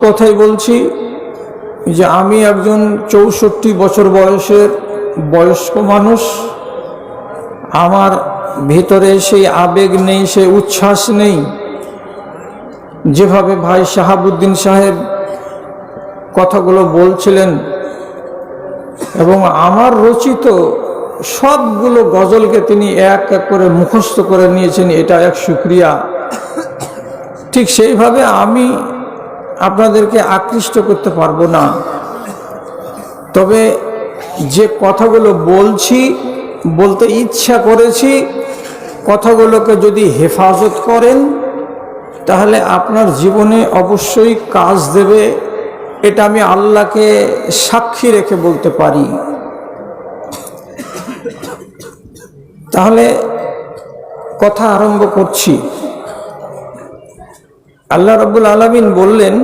কথাই বলছি যে আমি একজন ৬৪ বছর বয়সের বয়স্ক মানুষ। আমার ভিতরে সেই আবেগ নেই, সেই উচ্ছ্বাস নেই যেভাবে ভাই শাহাবুদ্দিন সাহেব কথাগুলো বলছিলেন। এবং আমার রচিত সবগুলো গজলকে তিনি এক এক করে মুখস্থ করে নিয়েছেন, এটা এক শুকরিয়া। ঠিক সেইভাবে আমি আপনাদেরকে আকৃষ্ট করতে পারবো না, তবে যে কথাগুলো বলছি, বলতে ইচ্ছা করেছি, কথাগুলোকে যদি হেফাজত করেন তাহলে আপনার জীবনে অবশ্যই কাজ দেবে, এটা আমি আল্লাহকে সাক্ষী রেখে বলতে পারি। তাহলে কথা আরম্ভ করছি। আল্লাহ রাব্বুল আলামিন বললেন,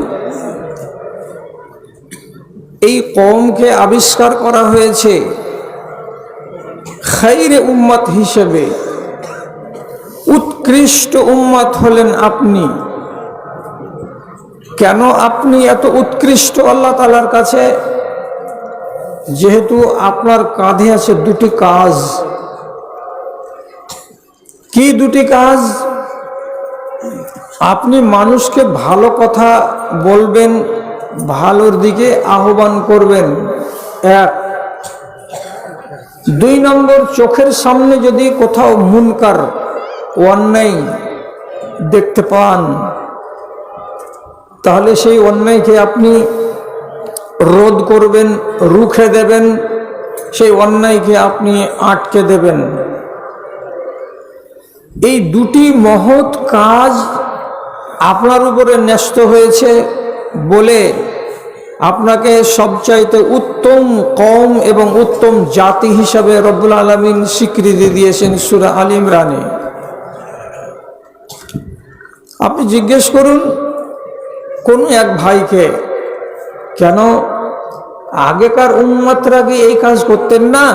এই কওমকে আবিষ্কার করা হয়েছে খাইরে উম্মত হিসেবে। উৎকৃষ্ট উম্মত হলেন আপনি। কেন আপনি এত উৎকৃষ্ট আল্লাহ তাআলার কাছে? যেহেতু আপনার কাঁধে আছে দুটি কাজ। কি দুটি কাজ? আপনি মানুষকে ভালো কথা বলবেন, ভালোর দিকে আহ্বান করবেন, এক। ২ নম্বর, চোখের সামনে যদি কোথাও মুনকার, অন্যায় দেখতে পান তাহলে সেই অন্যায়কে আপনি রোধ করবেন, রুখে দেবেন, সেই অন্যায়কে আপনি আটকে দেবেন। এই দুটি মহৎ কাজ আপনার উপরে ন্যস্ত হয়েছে বলে আপনাকে সবচাইতে উত্তম কওম এবং উত্তম জাতি হিসাবে রব্বুল আলামিন স্বীকৃতি দিয়েছেন সূরা আল ইমরানে। আপনি জিজ্ঞেস করুন কোন এক ভাইকে, কেন আগেকার উম্মতরা কি এই কাজ করতেন না?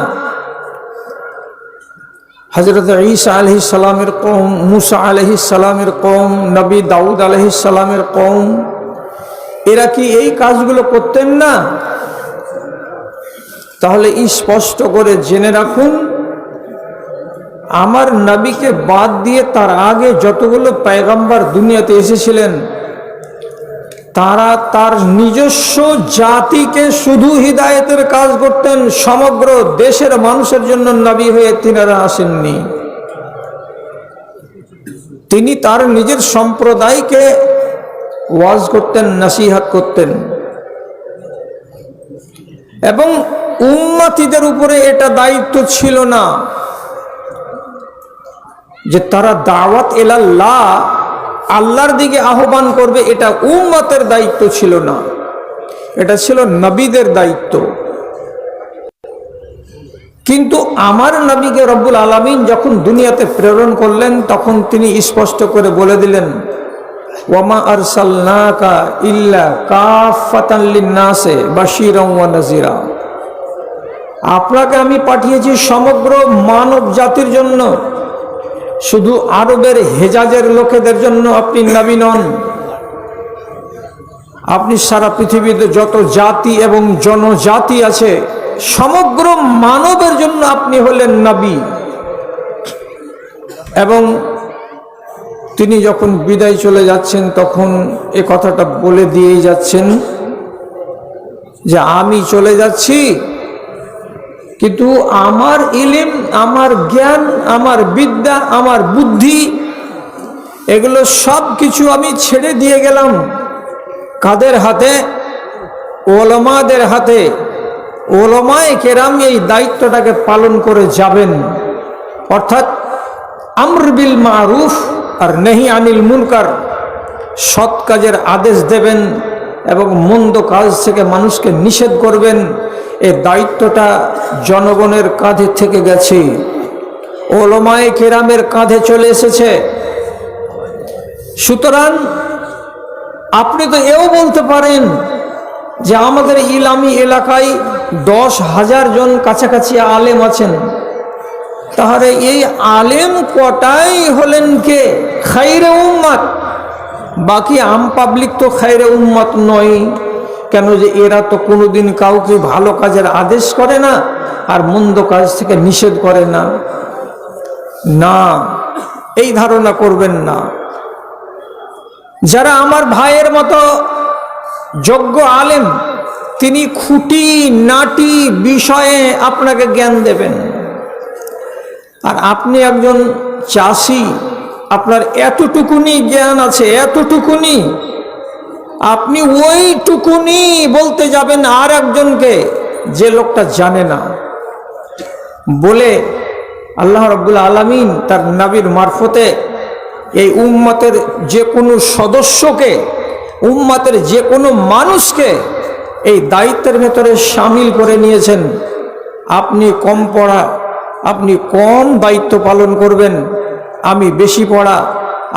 হযরত ঈসা আলাইহিস সালামের কওম, মুসা আলাইহিস সালামের কওম, নবী দাউদ আলাইহিস সালামের কওম, এরা কি এই কাজগুলো করতেন না? তাহলে স্পষ্ট করে জেনে রাখুন, আমার নবীকে বাদ দিয়ে তার আগে যতগুলো পয়গম্বর দুনিয়াতে এসেছিলেন তারা তার নিজস্ব জাতিকে শুধু হিদায়াতের কাজ করতেন, সমগ্র দেশের মানুষের জন্য নবী হয়ে তিনারা আসেননি। তিনি তার নিজের সম্প্রদায়কে ওয়াজ করতেন, নসিহত করতেন। এবং উম্মতীদের উপরে এটা দায়িত্ব ছিল না যে তারা দাওয়াত ইলাল্লাহ, আল্লাহর দিকে আহ্বান করবে, এটা উম্মতের দায়িত্ব ছিল না, এটা ছিল নবীদের দায়িত্ব। কিন্তু আমার নবীকে রব্বুল আলামিন যখন দুনিয়াতে প্রেরণ করলেন তখন তিনি স্পষ্ট করে বলে দিলেন, ওয়ামা আরসালনাকা ইল্লা কাফাতান লিন্নাসে বাশীরান ওয়া নাযীরা। আপনাকে আমি পাঠিয়েছি সমগ্র মানব জাতির জন্য, শুধু আরবের হেজাজের লোকেদের জন্য আপনি নবী নন। আপনি সারা পৃথিবীতে যত জাতি এবং জনজাতি আছে সমগ্র মানবের জন্য আপনি হলেন নবী। এবং তিনি যখন বিদায় চলে যাচ্ছেন তখন এ কথাটা বলে দিয়েই যাচ্ছেন যে আমি চলে যাচ্ছি, কিন্তু আমার ইলম, আমার জ্ঞান, আমার বিদ্যা, আমার বুদ্ধি, এগুলো সব কিছু আমি ছেড়ে দিয়ে গেলাম। কাদের হাতে? ওলামাদের হাতে। ওলামায়ে কেরাম এই দায়িত্বটাকে পালন করে যাবেন, অর্থাৎ আমর বিল মারুফ আর নাহি আনিল মুনকার, সৎ কাজের আদেশ দেবেন এবং মন্দ কাজ থেকে মানুষকে নিষেধ করবেন। এই দায়িত্বটা জনগণের কাঁধে থেকে গেছে, ওলামায়ে কেরামের কাঁধে চলে এসেছে। সুতরাং আপনি তো এও বলতে পারেন যে আমাদের ইলামি এলাকায় 10,000 জন কাছাকাছি আলেম আছেন, তাহলে এই আলেম কটাই হলেন কে? খাইরে উম্মত। বাকি আম পাবলিক তো খায়রে উম্মত নয়। কেন যে এরা তো কোনোদিন কাউকে ভালো কাজের আদেশ করে না আর মন্দ কাজ থেকে নিষেধ করে না। না, এই ধারণা করবেন না। যারা আমার ভাইয়ের মতো যোগ্য আলেম, তিনি খুঁটি নাটি বিষয়ে আপনাকে জ্ঞান দেবেন। আর আপনি একজন চাষি, আপনার এতটুকুনি জ্ঞান আছে, এতটুকুনি, আপনি ওইটুকুনি বলতে যাবেন আর একজনকে যে লোকটা জানে না। বলে আল্লাহ রাব্বুল আলামিন তার নবীর মারফতে এই উম্মতের যে কোনো সদস্যকে, উম্মতের যে কোনো মানুষকে এই দায়িত্বের ভেতরে শামিল করে নিয়েছেন। আপনি কম পড়া, আপনি কম দায়িত্ব পালন করবেন, আমি বেশি পড়া,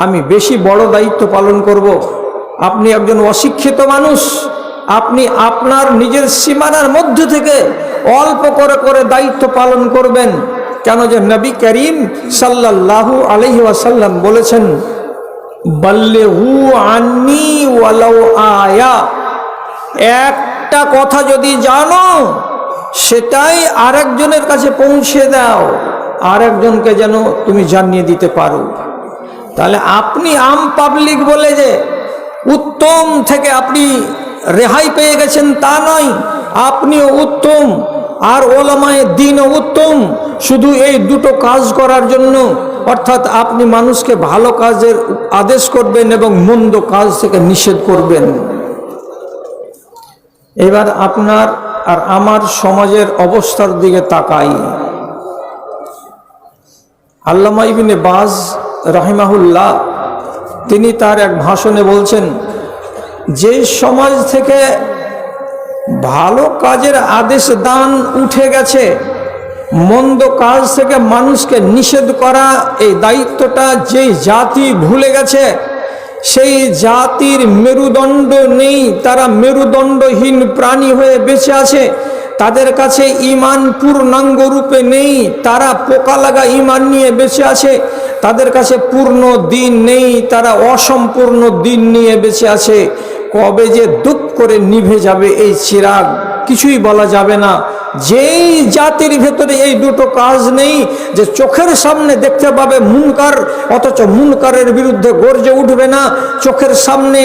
আমি বেশি বড় দায়িত্ব পালন করব। আপনি একজন অশিক্ষিত মানুষ, আপনি আপনার নিজের সীমানার মধ্য থেকে অল্প করে করে দায়িত্ব পালন করবেন। কেন যে নবী করিম সাল্লাল্লাহু আলাইহি ওয়াসাল্লাম বলেছেন, বাল্লিগু আন্নি ওয়ালাউ আয়া, একটা কথা যদি জানো সেটাই আরেকজনের কাছে পৌঁছে দাও, আরেকজনকে যেন তুমি জানিয়ে দিতে পারো। তাহলে আপনি আম পাবলিক বলে যে উত্তম থেকে আপনি রেহাই পেয়ে গেছেন তা নয়, আপনিও উত্তম আর ওলামায়ে দ্বীনও উত্তম, শুধু এই দুটো কাজ করার জন্য। অর্থাৎ আপনি মানুষকে ভালো কাজের আদেশ করবেন এবং মন্দ কাজ থেকে নিষেধ করবেন। এবার আপনার আর আমার সমাজের অবস্থার দিকে তাকাই। আল্লামা ইবনে বাজ রাহিমাহুল্লাহ তিনি তার এক ভাষণে বলছেন, যে সমাজ থেকে ভালো কাজের আদেশ দান উঠে গেছে, মন্দ কাজ থেকে মানুষকে নিষেধ করা এই দায়িত্বটা যেই জাতি ভুলে গেছে, সেই জাতির মেরুদণ্ড নেই, তারা মেরুদণ্ডহীন প্রাণী হয়ে বেঁচে আছে। তাদের কাছে ঈমান পূর্ণাঙ্গ রূপে নেই, তারা পোকা লাগা ঈমান নিয়ে বেঁচে আছে। তাদের কাছে পূর্ণ দিন নেই, তারা অসম্পূর্ণ দিন নিয়ে বেঁচে আছে। কবে যে দুপ করে নিভে যাবে এই চিরাগ কিছুই বলা যাবে না। যেই জাতির ভেতরে এই দুটো কাজ নেই, যে চোখের সামনে দেখতে পাবে মুনকার অথচ মুনকারের বিরুদ্ধে গর্জে উঠবে না, চোখের সামনে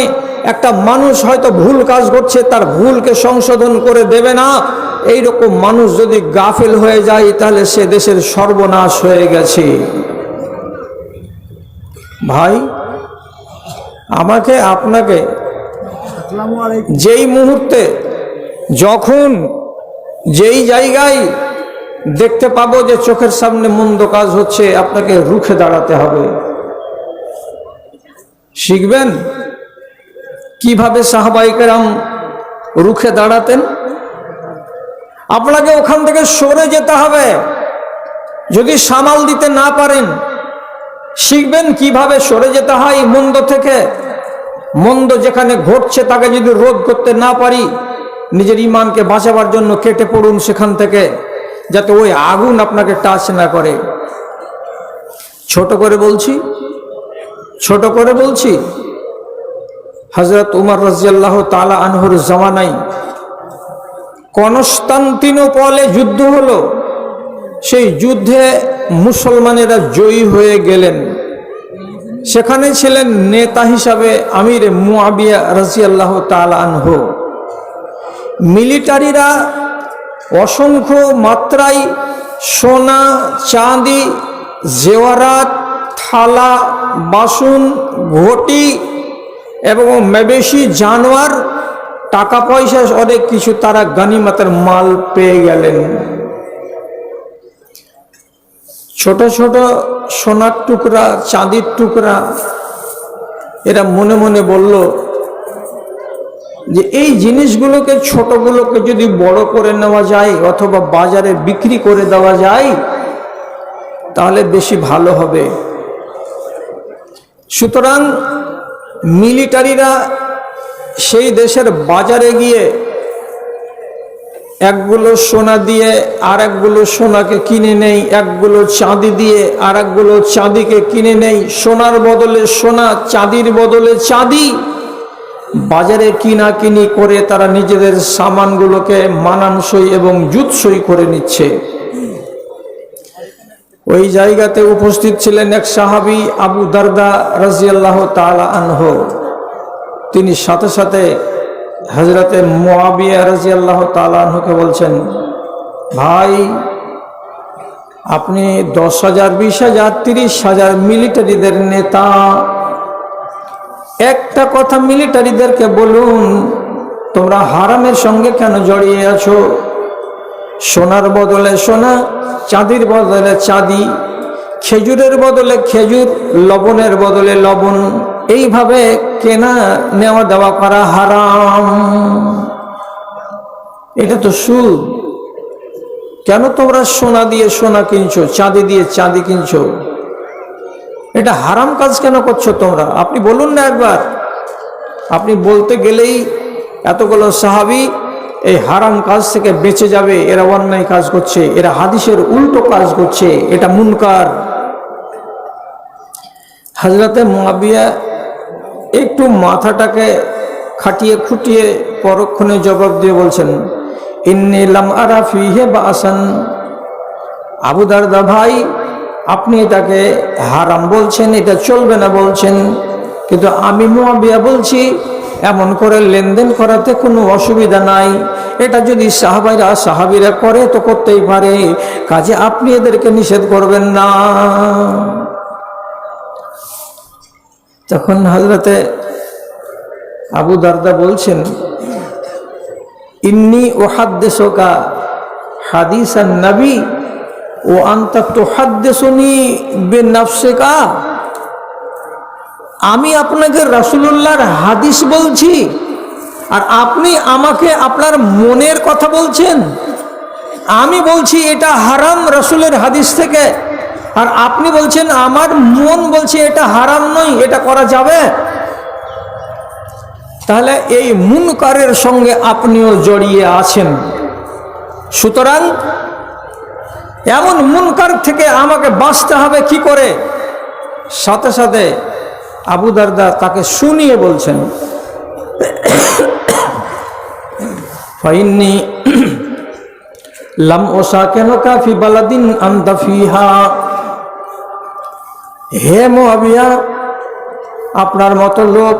একটা মানুষ হয়তো ভুল কাজ করছে, তার ভুলকে সংশোধন করে দেবে না, এই রকম মানুষ যদি গাফেল হয়ে যায় তাহলে সে দেশের সর্বনাশ হয়ে গেছে। ভাই, আমাকে আপনাকে যেই মুহূর্তে যখন যেই জায়গায় দেখতে পাবো যে চোখের সামনে মন্দ কাজ হচ্ছে, আপনাকে রুখে দাঁড়াতে হবে। শিখবেন কিভাবে সাহাবায়ে কেরাম রুখে দাঁড়াতেন। আপনাকে ওখান থেকে সরে যেতে হবে। যদি সামাল দিতে না পারেন, শিখবেন কিভাবে সরে যেতে হয় মন্দ থেকে। মন্দ যেখানে ঘটছে তাকে যদি রোধ করতে না পারি, নিজের ঈমানকে বাঁচাবার জন্য কেটে পড়ুন সেখান থেকে, যাতে ওই আগুন আপনাকে টাচ না করে। ছোট করে বলছি, হযরত উমর রাদিয়াল্লাহু তাআলা আনহুর জামানায় কনস্তান্তিনোপলে যুদ্ধ হলো। সেই যুদ্ধে মুসলমানেরা জয়ী হয়ে গেলেন। সেখানে ছিলেন নেতা হিসাবে আমির মুআবিয়া রাদিয়াল্লাহু তাআলা আনহু। মিলিটারিরা অসংখ্য মাত্রায় সোনা চাঁদি জেওয়ারাত থালা বাসন ঘটি এবং মেবেশি জানোয়ার টাকা পয়সা অনেক কিছু তারা গনিমতের মাল পেয়ে গেলেন। ছোট ছোট সোনার টুকরা চাঁদির টুকরা, এরা মনে মনে বলল যে এই জিনিসগুলোকে ছোটগুলোকে যদি বড় করে নেওয়া যায় অথবা বাজারে বিক্রি করে দেওয়া যায় তাহলে বেশি ভালো হবে। সুতরাং মিলিটারিরা সেই দেশের বাজারে গিয়ে একগুলো সোনা দিয়ে আর একগুলো সোনাকে কিনে নেই, একগুলো চাঁদি দিয়ে আর একগুলো চাঁদিকে কিনে নেই, সোনার বদলে সোনা, চাঁদির বদলে চাঁদি বাজারে কিনাকিনি করে তারা নিজেদের সামানগুলোকে মানানসই এবং জুতসই করে নিচ্ছে। ওই জায়গাতে উপস্থিত ছিলেন এক সাহাবী আবু দারদা রাদিয়াল্লাহু তাআলা আনহু। তিনি সাথে সাথে হযরতে মুআবিয়া রাদিয়াল্লাহু তাআলা আনহুকে বলছেন, ভাই আপনি 10,000, 20,000, 30,000 মিলিটারিদের নেতা, একটা কথা মিলিটারিদেরকে বলুন, তোমরা হারামের সঙ্গে কেন জড়িয়ে আছো? সোনার বদলে সোনা, চাঁদির বদলে চাঁদি, খেজুরের বদলে খেজুর, লবণের বদলে লবণ, এইভাবে কেনা নেওয়া দেওয়া করা হারাম। এটা তো সুদ। কেন তোমরা সোনা দিয়ে সোনা কিনছো, চাঁদি দিয়ে চাঁদি কিনছো? এটা হারাম কাজ কেন করছো তোমরা? আপনি বলুন না একবার। আপনি বলতে গেলেই এতগুলো সাহাবী এই হারাম কাজ থেকে বেঁচে যাবে, এরা অন্যায় কাজ করছে, এরা হাদিসের উল্টো কাজ করছে, এটা মুনকার। হযরতে মুআবিয়া একটু মাথাটাকে খাটিয়ে খুটিয়ে পরক্ষণে জবাব দিয়ে বলছেন, ইন্নী লাম আরা ফীহি বাসান। আবু দারদা ভাই, আপনি এটাকে হারাম বলছেন, এটা চলবে না বলছেন, কিন্তু আমি মুআবিয়া বলছি এমন করে লেনদেন করাতে কোনো অসুবিধা নাই। এটা যদি সাহাবীরা করে তো করতেই পারে, কাজে আপনি এদেরকে নিষেধ করবেন না। তখন হযরতে আবু দারদা বলছেন, ইন্নী উহাদ্দিসুকা হাদিসান নবী ও আনতা তুহাদ্দিসুনি বিনাফসিকা। আমি আপনাকে রাসূলুল্লাহর হাদিস বলছি আর আপনি আমাকে আপনার মনের কথা বলছেন। আমি বলছি এটা হারাম রাসূলের হাদিস থেকে, আর আপনি বলছেন আমার মন বলছে এটা হারাম নয়, এটা করা যাবে। তাহলে এই মুনকারের সঙ্গে আপনিও জড়িয়ে আছেন। সুতরাং এমন মুনকার থেকে আমাকে বাঁচতে হবে কি করে? সাথে সাথে আবু দারদা তাকে শুনিয়ে বলছেন, ফাইন্নী লাম উসাকিনুকা ফি বালাদিন আনতা ফিহা। হে মুআবিয়া, আপনার মতো লোক,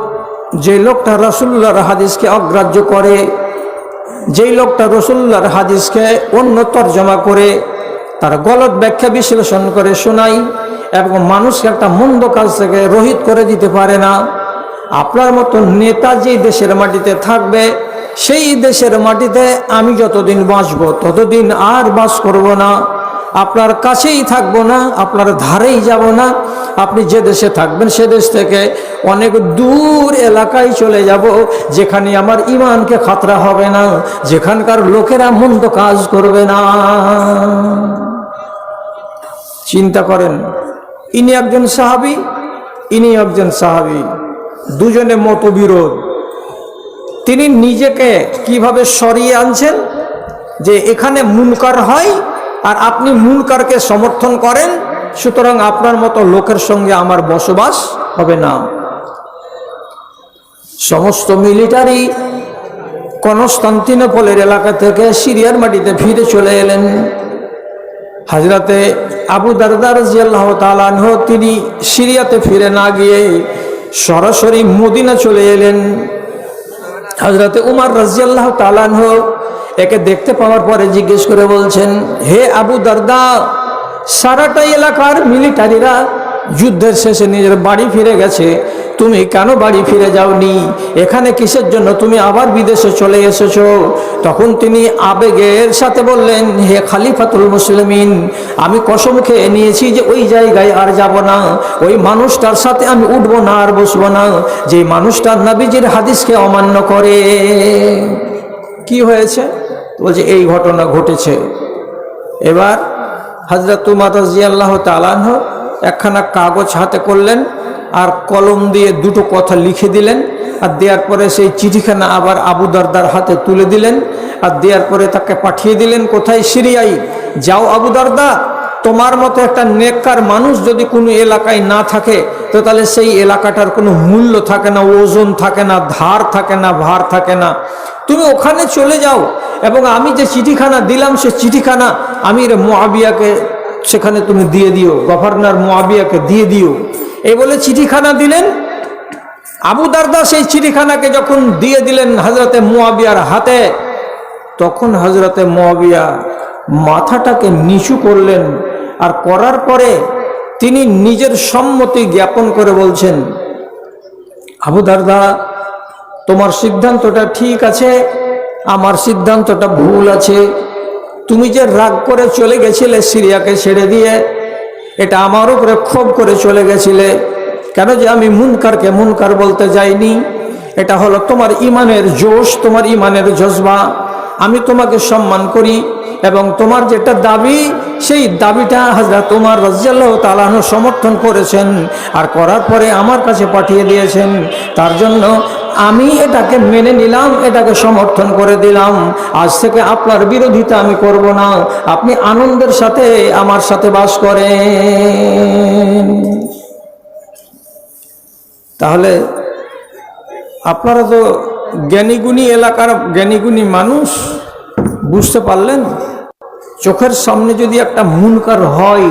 যে লোকটা রাসূলুল্লাহর হাদিসকে অগ্রাহ্য করে, যেই লোকটা রাসূলুল্লাহর হাদিসকে অন্য তরজমা করে তার গলত ব্যাখ্যা বিশ্লেষণ করে শোনাই এবং মানুষকে একটা মন্দ কাজ থেকে রহিত করে দিতে পারে না, আপনার মতো নেতা যেই দেশের মাটিতে থাকবে, সেই দেশের মাটিতে আমি যতদিন বাঁচব ততদিন আর বাস করব না, আপনার কাছেই থাকবো না, আপনার ধারেই যাব না। আপনি যে দেশে থাকবেন সে দেশ থেকে অনেক দূর এলাকায় চলে যাব, যেখানে আমার ঈমানকে খাতরা হবে না, যেখানকার লোকেরা মন্দ কাজ করবে না। চিন্তা করেন, ইনি একজন সাহাবী, ইনি একজন সাহাবী, দুজনে মতবিরোধ। তিনি নিজেকে কিভাবে সরিয়ে আনছেন যে এখানে মুনকার হয় আর আপনি মুনকারকে সমর্থন করেন, সুতরাং আপনার মতো লোকের সঙ্গে আমার বসবাস হবে না। সমস্ত মিলিটারি কনস্টান্টিনোপলের এলাকা থেকে সিরিয়ার মাটিতে ফিরে চলে এলেন। হযরতে আবু দারদা রাদিয়াল্লাহু তাআলা আনহু তিনি সিরিয়াতে ফিরে না গিয়ে সরাসরি মদিনা চলে এলেন। হযরতে উমর রাদিয়াল্লাহু তাআলা আনহু একে দেখতে পাওয়ার পরে জিজ্ঞেস করে বলছেন, হে আবু দারদা, সারাটা এলাকার মিলিটারিরা যুদ্ধের শেষে নিজের বাড়ি ফিরে গেছে, তুমি কেন বাড়ি ফিরে যাওনি? এখানে কিসের জন্য তুমি আবার বিদেশে চলে এসেছো? তখন তিনি আবেগের সাথে বললেন, হে খলিফাতুল মুসলিমিন, আমি কসম খেয়ে নিয়েছি যে ওই জায়গায় আর যাব না, ওই মানুষটার সাথে আমি উঠবো না আর বসবো না, যে মানুষটা নবীজির হাদিসকে অমান্য করে। কি হয়েছে? বলছে এই ঘটনা ঘটেছে। এবার হযরত উমর রাদিয়াল্লাহু তাআলা আনহু একখানা কাগজ হাতে করলেন আর কলম দিয়ে দুটো কথা লিখে দিলেন, আর দেওয়ার পরে সেই চিঠিখানা আবার আবু দারদার হাতে তুলে দিলেন, আর দেওয়ার পরে তাকে পাঠিয়ে দিলেন কোথায়? সিরিয়ায়। যাও আবু দারদা, তোমার মতো একটা নেককার মানুষ যদি কোনো এলাকায় না থাকে তো তাহলে সেই এলাকাটার কোনো মূল্য থাকে না, ওজন থাকে না, ধার থাকে না, ভার থাকে না। তুমি ওখানে চলে যাও এবং আমি যে চিঠিখানা দিলাম সে চিঠিখানা আমির মুআবিয়াকে সেখানে তুমি দিয়ে দিও, গভর্নর মুআবিয়াকে দিয়ে দিও। এই বলে চিঠিখানা দিলেন। আবু দারদা সেই চিঠিখানাকে যখন দিয়ে দিলেন হযরতে মুআবিয়ার হাতে, তখন হযরতে মুআবিয়া মাথাটাকে নিচু করলেন, আর করার পরে তিনি নিজের সম্মতি জ্ঞাপন করে বলছেন, আবু দারদা, তোমার সিদ্ধান্তটা ঠিক আছে, আমার সিদ্ধান্তটা ভুল আছে। তুমি যে রাগ করে চলে গেছিলে সিরিয়াকে ছেড়ে দিয়ে, এটা আমার উপরে ক্ষোভ করে চলে গেছিলে কেন? যে আমি মুনকারকে মুনকার বলতে যাইনি। এটা হলো তোমার ইমানের জোশ, তোমার ইমানের জজবা। আমি তোমাকে সম্মান করি এবং তোমার যেটা দাবি সেই দাবিটা হযরত ওমর রাদিয়াল্লাহু তাআলা আনহু সমর্থন করেছেন আর করার পরে আমার কাছে পাঠিয়ে দিয়েছেন। তার জন্য আমি এটাকে মেনে নিলাম, এটাকে সমর্থন করে দিলাম। আজ থেকে আপনার বিরোধিতা আমি করব না, আপনি আনন্দের সাথে আমার সাথে বাস করেন। তাহলে আপনারা তো জ্ঞানীগুণী এলাকার জ্ঞানীগুণী মানুষ, বুঝতে পারলেন চোখের সামনে যদি একটা মুনকার হয়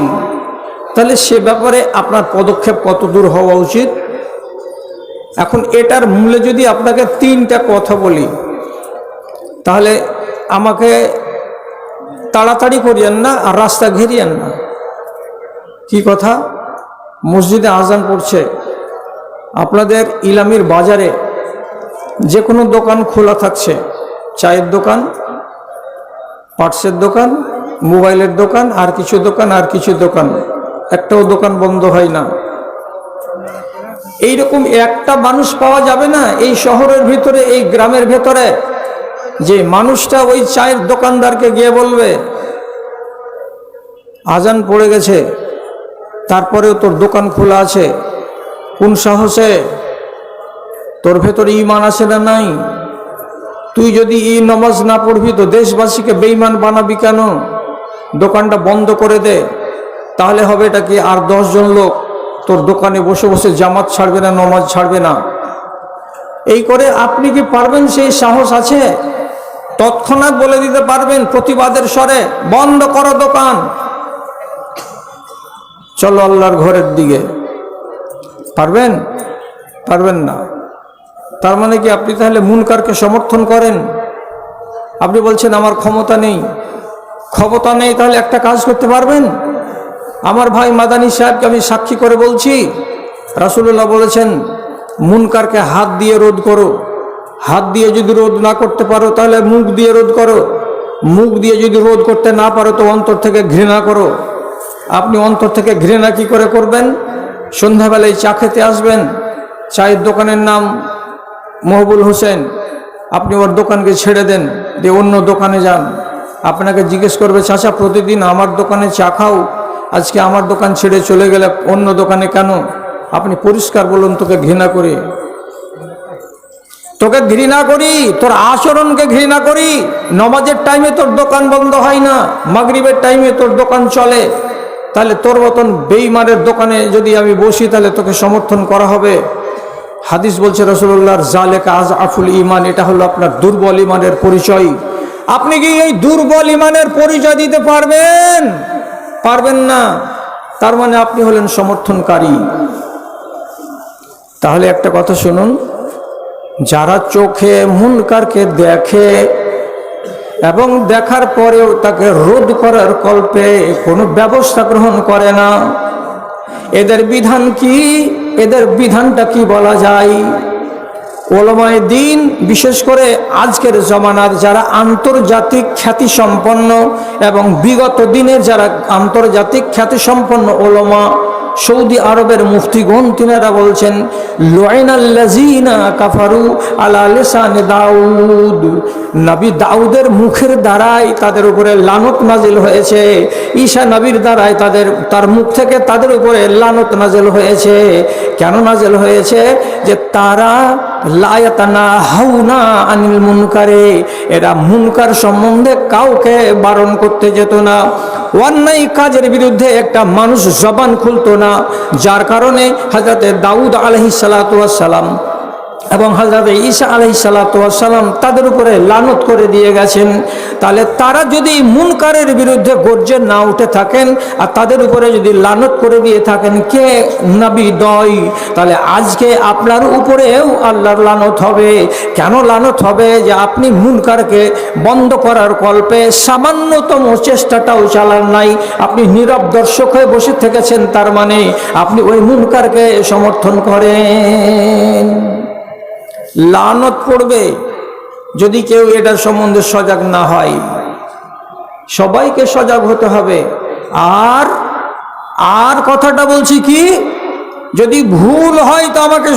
তাহলে সে ব্যাপারে আপনার পদক্ষেপ কত দূর হওয়া উচিত। এখন এটার মূলে যদি আপনাকে তিনটা কথা বলি তাহলে আমাকে তাড়াতাড়ি করিয়েন না আর রাস্তা ঘেরিয়েন না। কি কথা? মসজিদে আজান পড়ছে, আপনাদের ইলামির বাজারে যে কোনো দোকান খোলা থাকছে, চায়ের দোকান, পার্টসের দোকান, মোবাইলের দোকান, আর কিছু দোকান, একটাও দোকান বন্ধ হয় না। এইরকম একটা মানুষ পাওয়া যাবে না এই শহরের ভিতরে, এই গ্রামের ভেতরে, যে মানুষটা ওই চায়ের দোকানদারকে গিয়ে বলবে আজান পড়ে গেছে তারপরেও তোর দোকান খোলা আছে, কোন সাহসে? তোর ভেতরে ঈমান আছে না নাই? তুই যদি এই নামাজ না পড়বি তো দেশবাসীকে বেঈমান বানাবি কেন? দোকানটা বন্ধ করে দে, তাহলে হবে এটা কি? আর 10 জন লোক তোর দোকানে বসে বসে জামাত ছাড়বে না, নামাজ ছাড়বে না। এই করে আপনি কি পারবেন? সেই সাহস আছে? তৎক্ষণাৎ বলে দিতে পারবেন প্রতিবাদের স্বরে, বন্ধ করো দোকান, চলো আল্লাহর ঘরের দিকে? পারবেন? পারবেন না। তার মানে কি আপনি তাহলে মুনকারকে সমর্থন করেন? আপনি বলছেন আমার ক্ষমতা নেই। ক্ষমতা নেই তাহলে একটা কাজ করতে পারবেন? আমার ভাই মাদানী সাহেবকে আমি সাক্ষী করে বলছি, রাসূলুল্লাহ বলেছেন মুনকারকে হাত দিয়ে রোধ করো। হাত দিয়ে যদি রোধ না করতে পারো তাহলে মুখ দিয়ে রোধ করো। মুখ দিয়ে যদি রোধ করতে না পারো তো অন্তর থেকে ঘৃণা করো। আপনি অন্তর থেকে ঘৃণা কি করে করবেন? সন্ধ্যাবেলায় চা খেতে আসবেন, চায়ের দোকানের নাম মহবুল হোসেন, আপনি ওর দোকানকে ছেড়ে দেন, দিয়ে অন্য দোকানে যান। আপনাকে জিজ্ঞেস করবে, চাচা প্রতিদিন আমার দোকানে চা খাও, আজকে আমার দোকান ছেড়ে চলে গেলে অন্য দোকানে কেন? আপনি পরিষ্কার বলুন, তোকে ঘৃণা করি, তোকে ঘৃণা করি, তোর আচরণকে ঘৃণা করি। নামাজের টাইমে তোর দোকান বন্ধ হয় না, মাগরিবের টাইমে তোর দোকান চলে, তাহলে তোর মতন বেঈমানের দোকানে যদি আমি বসি তাহলে তোকে সমর্থন করা হবে? হাদিস বলছে রাসূলুল্লাহর জালেকা আযআফুল ঈমান, এটা হলো আপনার দুর্বল ঈমানের পরিচয়। আপনি কি এই দুর্বল ঈমানের পরিচয় দিতে পারবেন? পারবেন না। তার মানে আপনি হলেন সমর্থনকারী। তাহলে একটা কথা শুনুন, যারা চোখে মুনকারকে দেখে এবং দেখার পরেও তাকে রোধ করার কল্পে কোনো ব্যবস্থা গ্রহণ করে না, এদের বিধান কি? এদের বিধানটা কি বলা যায়? ওলামায়ে দ্বীন, বিশেষ করে আজকের জমানার যারা আন্তর্জাতিক খ্যাতিসম্পন্ন এবং বিগত দিনের যারা আন্তর্জাতিক খ্যাতিসম্পন্ন ওলামা, সৌদি আরবের মুফতিগণ তিনারা বলছেন লুআইনাল্লাযীনা কাফারু আলা লিসানি দাউদ, নবী দাউদের মুখের দ্বারাই তাদের উপরে লানত নাজিল হয়েছে, ঈসা নবীর দ্বারাই তার মুখ থেকে তাদের উপরে লানত নাজিল হয়েছে। কেন নাজিল হয়েছে? যে তারা লা ইয়াতানাহাউনা আনিল মুনকারে, এরা মুনকার সম্বন্ধে কাউকে বারণ করতে যেত না, অন্যায় কাজের বিরুদ্ধে একটা মানুষ জবান খুলতো না, যার কারণে হযরতে দাউদ আলাইহিস সালাতু ওয়াস সালাম এবং হযরতে ঈসা আলাইহিস সালাতু ওয়াস সালাম তাদের উপরে লানত করে দিয়ে গেছেন। তাহলে তারা যদি মুনকারের বিরুদ্ধে গর্জে না উঠে থাকেন আর তাদের উপরে যদি লানত করে দিয়ে থাকেন কে নবী দয়, তাহলে আজকে আপনার উপরেও আল্লাহর লানত হবে। কেন লানত হবে? যে আপনি মুনকারকে বন্ধ করার কল্পে সামান্যতম চেষ্টাটাও চালান নাই, আপনি নীরব দর্শক হয়ে বসে থেকেছেন, তার মানে আপনি ওই মুনকারকে সমর্থন করেন। লানত পড়বে যদি কেউ এটার সম্বন্ধে সজাগ না হয়। সবাইকে সজাগ হতে হবে। আর কথাটা বলছি কি, যদি ভুল হয় তো আমাকে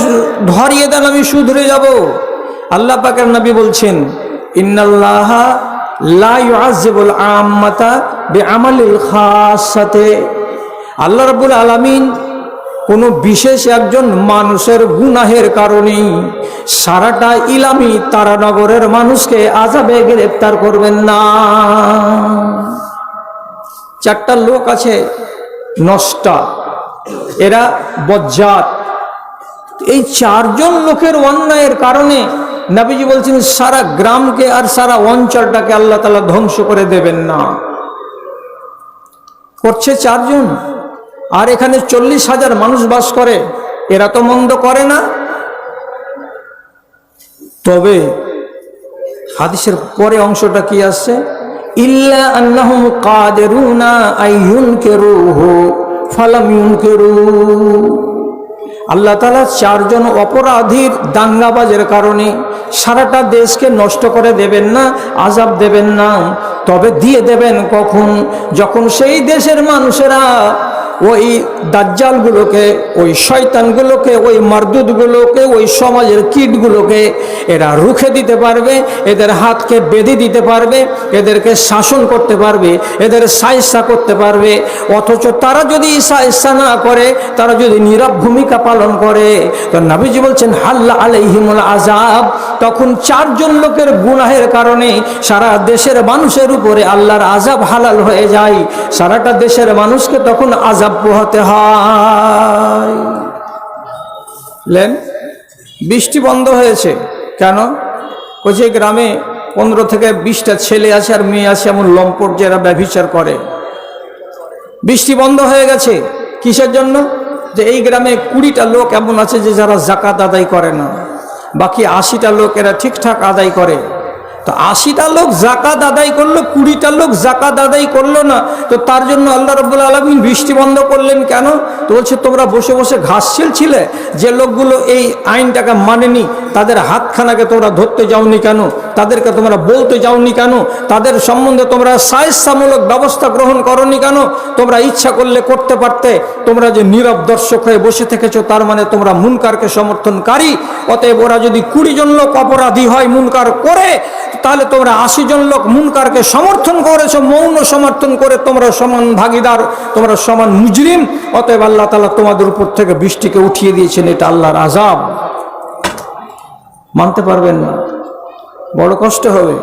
ধরিয়ে দেন, আমি শুধরে যাব। আল্লাহ পাকের নবী বলছেন ইন্নাল্লাহা লা ইউআযিবুল আম্মাতা বিআমালিল খাসাতে, আল্লাহ রাব্বুল আলামিন কোনো বিশেষ একজন মানুষের গুনাহের কারণেই সারাটা ইলামি তারানগরের মানুষকে আযাবে গ্রেফতার করবেন না। চারটা লোক আছে নষ্টা, এরা বজ্জাত। এই চারজন লোকের অন্যায়ের কারণে নবীজি বলছেন সারা গ্রামকে আর সারা অঞ্চলটাকে আল্লাহ তাআলা ধ্বংস করে দেবেন না। করছে চারজন, আর এখানে 40,000 মানুষ বাস করে, এরা তো মন্দ করে না। তবে হাদিসের পরে অংশটা কি আসছে? ইল্লা আন্নাহুম কাদিরুনা আইয়ুনকিরুহু ফালাম ইউনকিরু। আল্লাহ তাআলা চারজন অপরাধীর দাঙ্গাবাজের কারণে সারাটা দেশকে নষ্ট করে দেবেন না, আযাব দেবেন না। তবে দিয়ে দেবেন কখন? যখন সেই দেশের মানুষেরা ওই দাজ্জালগুলোকে, ওই শয়তানগুলোকে, ওই মারদুদগুলোকে, ওই সমাজের কীটগুলোকে এরা রুখে দিতে পারবে, এদের হাতকে বেঁধে দিতে পারবে, এদেরকে শাসন করতে পারবে, এদের সায়স্তা করতে পারবে। অথচ তারা যদি সায়স্তা না করে, তারা যদি নীরব ভূমিকা পালন করে, তো নবীজি বলছেন হাল্লা আলাইহিমুল আযাব। তখন চারজন লোকের গুনাহের কারণে সারা দেশের মানুষের উপরে আল্লাহর আযাব হালাল হয়ে যায়। সারাটা দেশের মানুষকে তখন আযাব পোহাতে হয়। বৃষ্টি বন্ধ হয়েছে কেন? যে গ্রামে 15 থেকে 20টা ছেলে আছে আর মেয়ে আছে এমন লম্পট, যারা ব্যভিচার করে। বৃষ্টি বন্ধ হয়ে গেছে কিসের জন্য? যে এই গ্রামে 20টা লোক এমন আছে যে যারা যাকাত আদায় করে না, বাকি 80টা লোক এরা ঠিকঠাক আদায় করে। তো 80টা লোক যাকাত আদায় করলো, 20টা লোক যাকাত আদায় করলো না, তো তার জন্য আল্লাহ রাব্বুল আলামিন বৃষ্টি বন্ধ করলেন কেন? তো বলছে তোমরা বসে বসে ঘাস ছিলে, যে লোকগুলো এই আইনটাকে মানেনি তাদের হাতখানাকে তোমরা ধরতে যাওনি কেন? তাদেরকে তোমরা বলতে যাওনি কেন? তাদের সম্বন্ধে তোমরা শায়েস্তামূলক ব্যবস্থা গ্রহণ করনি কেন? তোমরা ইচ্ছা করলে করতে পারতে। তোমরা যে নীরব দর্শক হয়ে বসে থেকেছো, তার মানে তোমরা মুনকারকে সমর্থনকারী। অতএব ওরা যদি 20 জন লোক অপরাধী হয় মুনকার করে, তাহলে তোমরা 80 জন লোক মুনকারকে সমর্থন করেছো, মৌন সমর্থন করে তোমরা সমান ভাগীদার, তোমরা সমান মুজরিম। অতএব আল্লাহ তাআলা তোমাদের উপর থেকে বৃষ্টিকে উঠিয়ে দিয়েছেন, এটা আল্লাহর আযাব। মানতে পারবেন না, বড় কষ্ট হবে।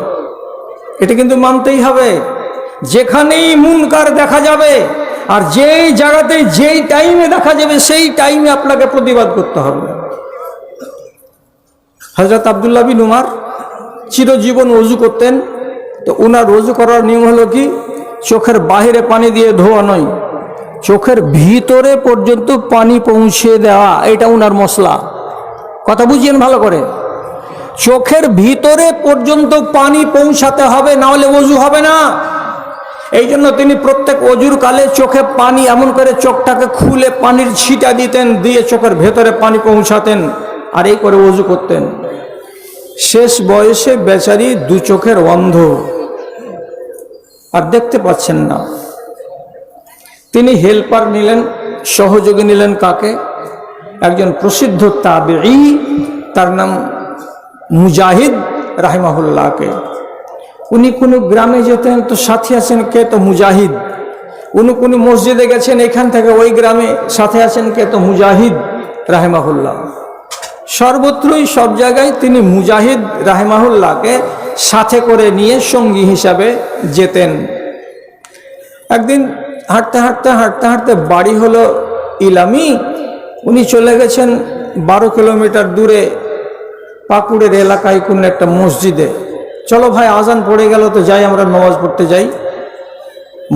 এটা কিন্তু মানতেই হবে। যেখানেই মুনকার দেখা যাবে আর যেই জায়গাতে যেই টাইমে দেখা যাবে, সেই টাইমে আপনাকে প্রতিবাদ করতে হবে। হযরত আব্দুল্লাহ বিন উমর চিরজীবন ওযু করতেন। তো ওনার ওযু করার নিয়ম হলো কি, চোখের বাহিরে পানি দিয়ে ধোয়া নয়, চোখের ভিতরে পর্যন্ত পানি পৌঁছে দেওয়া, এটা ওনার মশলা। কথা বুঝিয়েন ভালো করে। চোখের ভিতরে পর্যন্ত পানি পৌঁছাতে হবে, না হলে ওযু হবে না। এই জন্য তিনি প্রত্যেক ওযুর কালে চোখে পানি এমন করে চোখটাকে খুলে পানির ছিটা দিতেন, দিয়ে চোখের ভেতরে পানি পৌঁছাতেন, আর এই করে ওযু করতেন। শেষ বয়সে বেচারি 2 চোখের অন্ধ, আর দেখতে পাচ্ছেন না। তিনি হেল্পার নিলেন, সহযোগী নিলেন কাকে? একজন প্রসিদ্ধ তাবেঈ, তার নাম মুজাহিদ রাহিমাহুল্লাহকে। উনি কোনো গ্রামে যেতেন তো সাথী আছেন কে? তো মুজাহিদ। উনি কোনো মসজিদে গেছেন, এখান থেকে ওই গ্রামে সাথে আছেন কে? তো মুজাহিদ রাহিমাহুল্লাহ। সর্বত্রই সব জায়গায় তিনি মুজাহিদ রাহিমাহুল্লাহকে সাথে করে নিয়ে সঙ্গী হিসাবে যেতেন। একদিন হাঁটতে হাঁটতে হাঁটতে হাঁটতে বাড়ি হলো ইলামি। উনি চলে গেছেন 12 কিলোমিটার দূরে পাকুড়ের এলাকায় কোন একটা মসজিদে। চলো ভাই, আজান পড়ে গেল তো যাই, আমরা নামাজ পড়তে যাই।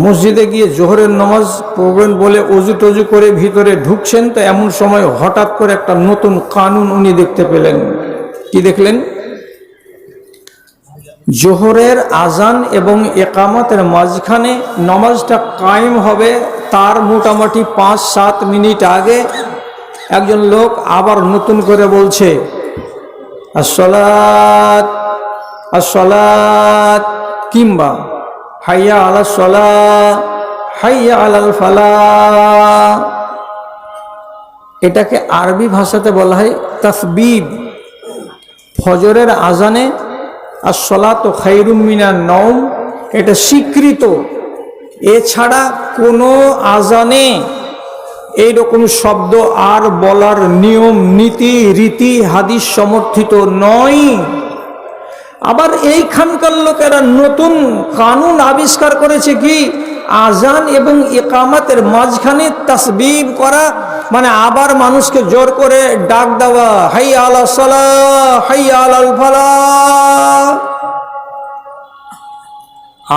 মসজিদে গিয়ে জোহরের নামাজ পড়বেন বলে অজু টজু করে ভিতরে ঢুকছেন, তো এমন সময় হঠাৎ করে একটা নতুন কানুন উনি দেখতে পেলেন। কি দেখলেন? জোহরের আজান এবং একামতের মাঝখানে নামাজটা কায়েম হবে তার মোটামুটি 5-7 মিনিট আগে একজন লোক আবার নতুন করে বলছে আসসালাত আসসালাত, কিংবা হাইয়া আলাস সালাহ হাইয়া আলাল ফালাহ। এটাকে আরবি ভাষাতে বলা হয় তাসবিব। ফজরের আজানে আসসালাতু খায়রুম মিনান নওম এটা স্বীকৃত। এছাড়া কোনো আজানে এইরকম শব্দ আর বলার নিয়ম নীতি রীতি হাদিস সমর্থিত নয়। আবার এইখানকার লোকেরা নতুন কানুন আবিষ্কার করেছে কি, আজান এবং ইকামতের মাঝখানে তাসবিব করা, মানে আবার মানুষকে জোর করে ডাক দেওয়া, হাইয়া আলাস সালাহ হাইয়া আলাল ফালাহ।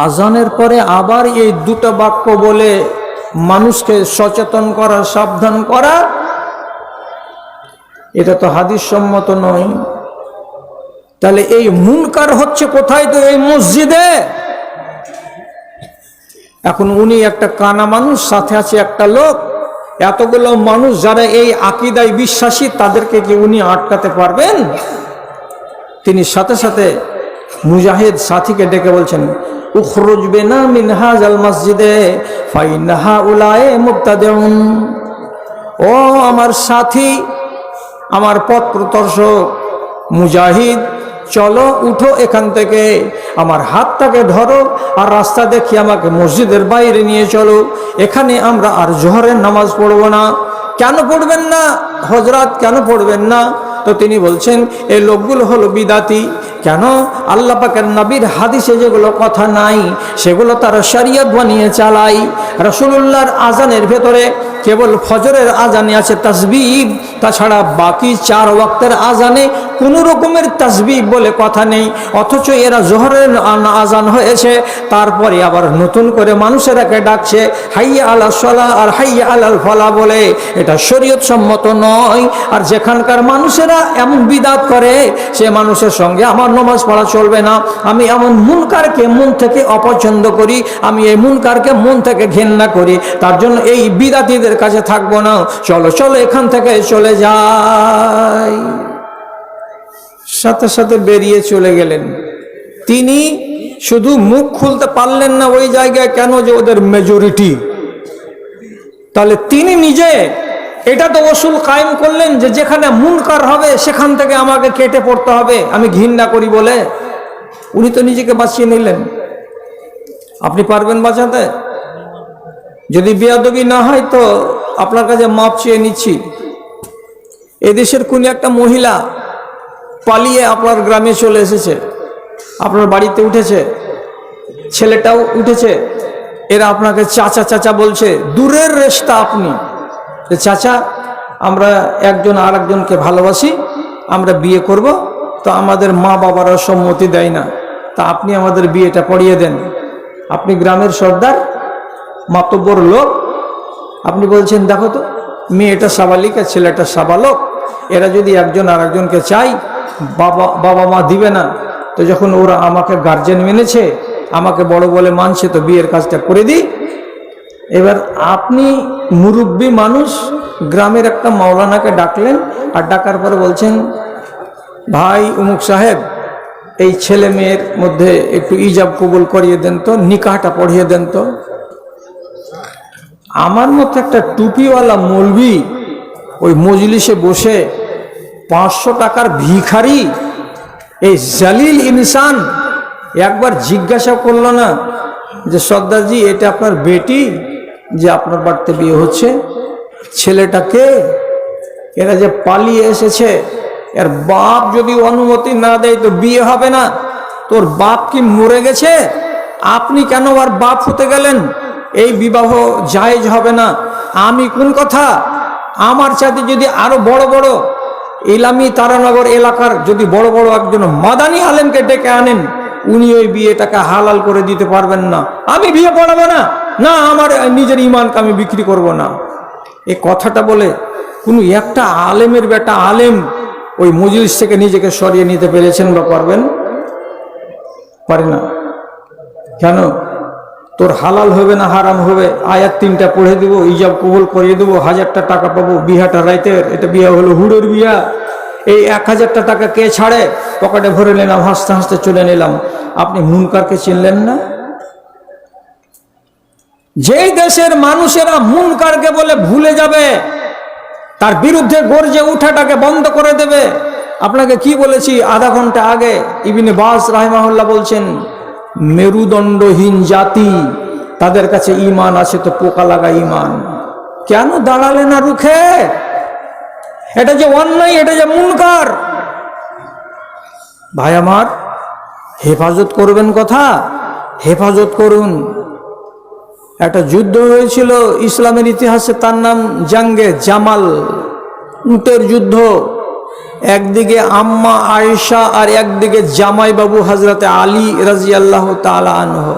আজানের পরে আবার এই দুটো বাক্য বলে মানুষকে সচেতন করা, সাবধান করা, এটা তো হাদিস সম্মত নয়। তাহলে এই মুনকার হচ্ছে কোথায়? তো এই মসজিদে। এখন উনি একটা কানা মানুষ, সাথে আছে একটা লোক, এতগুলো মানুষ যারা এই আকীদায় বিশ্বাসী, তাদেরকে কি উনি আটকাতে পারবেন? তিনি সাথে সাথে মুজাহিদ সাথীকে ডেকে বলছেন, উখরুজ বিনা মিন হাযাল মসজিদে ফাইন্না হাউলায়ে মুবতাদিউন। ও আমার সাথী, আমার পথ প্রদর্শক মুজাহিদ, চলো উঠো এখান থেকে, আমার হাতটাকে ধরো আর রাস্তা দেখি আমাকে মসজিদের বাইরে নিয়ে চলো। এখানে আমরা আর জোহরের নামাজ পড়ব না। কেন পড়বেন না হযরত, কেন পড়বেন না? তো তিনি বলছেন এই লোকগুলো হলো বিদাতি। কেন? আল্লাহ পাকের নবীর হাদিসে যেগুলো কথা নাই সেগুলো তারা শরীয়ত বানিয়ে চালায়। রাসূলুল্লাহর আজানের ভেতরে কেবল ফজরের আজানে আছে তাসবিহ, তাছাড়া বাকি 4 ওয়াক্তের আজানে কোনো রকমের তাসবিহ বলে কথা নেই। অথচ এরা জোহরের আজান হয়েছে, তারপরে আবার নতুন করে মানুষেরাকে ডাকছে হাইয়া আলাস সালাহ আর হাইয়া আলাল ফালাহ বলে। এটা শরীয়ত সম্মত নয়। আর যেখানকার মানুষেরা এমন বিদাত করে, সে মানুষের সঙ্গে আমার নামাজ পড়া চলবে না। আমি এমন মুনকারকে মন থেকে অপছন্দ করি, আমি এই মুনকারকে মন থেকে ঘৃণা করি, তার জন্য এই বিদাতীদের কাছে থাকবো না। চলো চলো এখান থেকে চলে যাই। সাথে সাথে বেরিয়ে চলে গেলেন। তিনি শুধু মুখ খুলতে পারলেন না ওই জায়গায়, কেন? যে ওদের মেজরিটি। তাহলে তিনি নিজে এটা তো ওসুল কায়েম করলেন যে যেখানে মুনকার হবে সেখান থেকে আমাকে কেটে পড়তে হবে, আমি ঘৃণা করি বলে। উনি তো নিজেকে বাঁচিয়ে নিলেন। আপনি পারবেন বাঁচাতে? যদি বেয়াদবি না হয় তো আপনার কাছে মাপ চেয়ে নিচ্ছি। এদেশের কোন একটা মহিলা পালিয়ে আপনার গ্রামে চলে এসেছে, আপনার বাড়িতে উঠেছে, ছেলেটাও উঠেছে, এরা আপনাকে চাচা চাচা বলছে, দূরের রেশতা আপনি। চাচা, আমরা একজন আর একজনকে ভালোবাসি, আমরা বিয়ে করব, তো আমাদের মা বাবারা সম্মতি দেয় না, তা আপনি আমাদের বিয়েটা পড়িয়ে দেন। আপনি গ্রামের সর্দার, মাতব্বর লোক, আপনি বলছেন দেখো তো মেয়েটা সাবালিকা ছেলেটা সাবালক, এরা যদি একজন আর একজনকে চাই, বাবা মা দিবে না, তো যখন ওরা আমাকে গার্জেন মেনেছে, আমাকে বড় বলে মানছে, তো বিয়ের কাজটা করে দিই। এবার আপনি মুরব্বী মানুষ, গ্রামের একটা মাওলানাকে ডাকলেন, আর ডাকার পরে বলছেন ভাই উমুক সাহেব, এই ছেলে মেয়ের মধ্যে একটু ইজাব কবুল করিয়ে দেন তো, নিকাহটা পড়িয়ে দেন তো। আমার মতো একটা টুপিওয়ালা মৌলবি ওই মজলিসে বসে 500 টাকার ভিখারি, এই জালিল ইনসান একবার জিজ্ঞাসা করলো না যে সর্দারজি এটা আপনার বেটি যে আপনার বাড়িতে বিয়ে হচ্ছে, ছেলেটা কে? এরা যে পালিয়ে এসেছে, এর বাপ যদি অনুমতি না দেয় তো বিয়ে হবে না। তোর বাপ কি মরে গেছে? আপনি কেন আর বাপ হতে গেলেন? এই বিবাহ জায়েজ হবে না। আমি কোন কথা? আমার সাথে যদি আরো বড় বড় ইলামি তারানগর এলাকার যদি বড় বড় একজন মাদানী আলেমকে ডেকে আনেন, উনি ওই বিয়েটাকে হালাল করে দিতে পারবেন না। আমি বিয়ে পড়াবো না, না আমার নিজের ইমানকে আমি বিক্রি করব না। এই কথাটা বলে কোন একটা আলেমের বেটা আলেম ওই মজলিস থেকে নিজেকে সরিয়ে নিতে পেরেছেন বা পারবেন? পারে না। কেন? তোর হালাল হবে না হারাম হবে? আয়াত 3টা পড়ে দেবো, ইজাব কবুল করিয়ে দেবো, 1000টা টাকা পাবো, বিহাটা রাইতের, এটা বিয়া হলো হুড়ের বিয়া। এই 1000টা টাকা কে ছাড়ে? পকেটে ভরে নিলাম, হাসতে হাসতে চলে নিলাম। আপনি মুনকারকে চিনলেন না? যেই দেশের মানুষেরা মুনকারকে বলে ভুলে যাবে, তার বিরুদ্ধে গর্জে উঠাটাকে বন্ধ করে দেবে। আপনাকে কি বলেছি আধা ঘন্টা আগে? ইবনে বাস রাহিমাহুল্লাহ বলছেন মেরুদণ্ডহীন জাতি, তাদের কাছে ঈমান আছে তো পোকা লাগা ঈমান। কেন দাঁড়ালে না রুখে? এটা যে অন্যায়, এটা যে মুনকার। ভাই আমার, হেফাজত করবেন কথা, হেফাজত করুন। একটা যুদ্ধ হয়েছিল ইসলামের ইতিহাসে, তার নাম জাঙ্গে জামাল, উটের যুদ্ধ। একদিকে আম্মা আয়েশা আর একদিকে জামাই বাবু হযরতে আলী রাদিয়াল্লাহু তাআলা আনহু।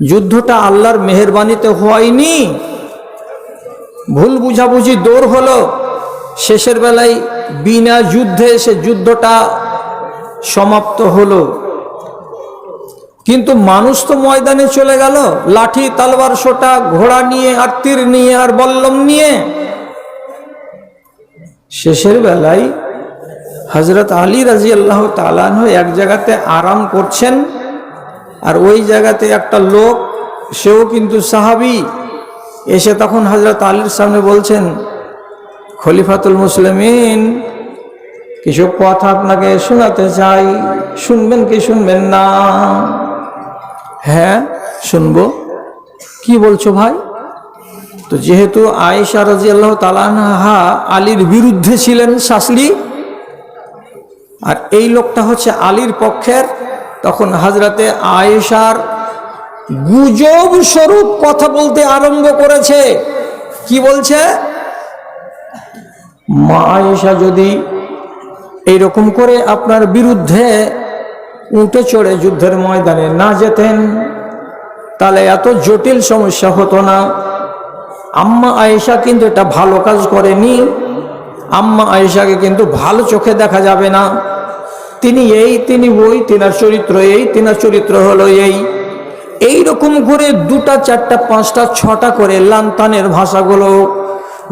যুদ্ধটা আল্লাহর মেহেরবানিতে হয়নি, ভুল বুঝাবুঝি দৌড় হলো। শেষের বেলায় বিনা যুদ্ধে সে যুদ্ধটা সমাপ্ত হলো। কিন্তু মানুষ তো ময়দানে চলে গেল, লাঠি তলোয়ার সোটা ঘোড়া নিয়ে আর তীর নিয়ে আর বল্লম নিয়ে। শেষের বেলায় হযরত আলী রাদিয়াল্লাহু তাআলা আনহু এক জায়গাতে আরাম করছেন, আর ওই জায়গাতে একটা লোক, সেও কিন্তু সাহাবী, এসে তখন হযরত আলীর সামনে বলছেন, খলিফাতুল মুসলিমিন কিছু কথা আপনাকে শোনাতে চাই, শুনবেন কি শুনবেন না? হ্যাঁ শুনবো। কি বলছো ভাই? তো যেহেতু আয়েশা রাদিয়াল্লাহু তাআলা আনহা আলীর বিরুদ্ধে ছিলেন শাশুড়ি, আর এই লোকটা হচ্ছে আলীর পক্ষের, তখন হযরতে আয়েশার গুজব স্বরূপ কথা বলতে আরম্ভ করেছে। কি বলছে? মা আয়েশা যদি এইরকম করে আপনার বিরুদ্ধে উঠে চড়ে যুদ্ধের ময়দানে না যেতেন, তাহলে এত জটিল সমস্যা হতো না। আম্মা আয়েশা কিন্তু এটা ভালো কাজ করেনি। আম্মা আয়েশাকে কিন্তু ভালো চোখে দেখা যাবে না। তিনি এই, তিনি ওই, তিনার চরিত্র এই, তিনার চরিত্র হলো এই রকম করে 2টা 4টা 5টা 6টা করে লান্তানের ভাষাগুলো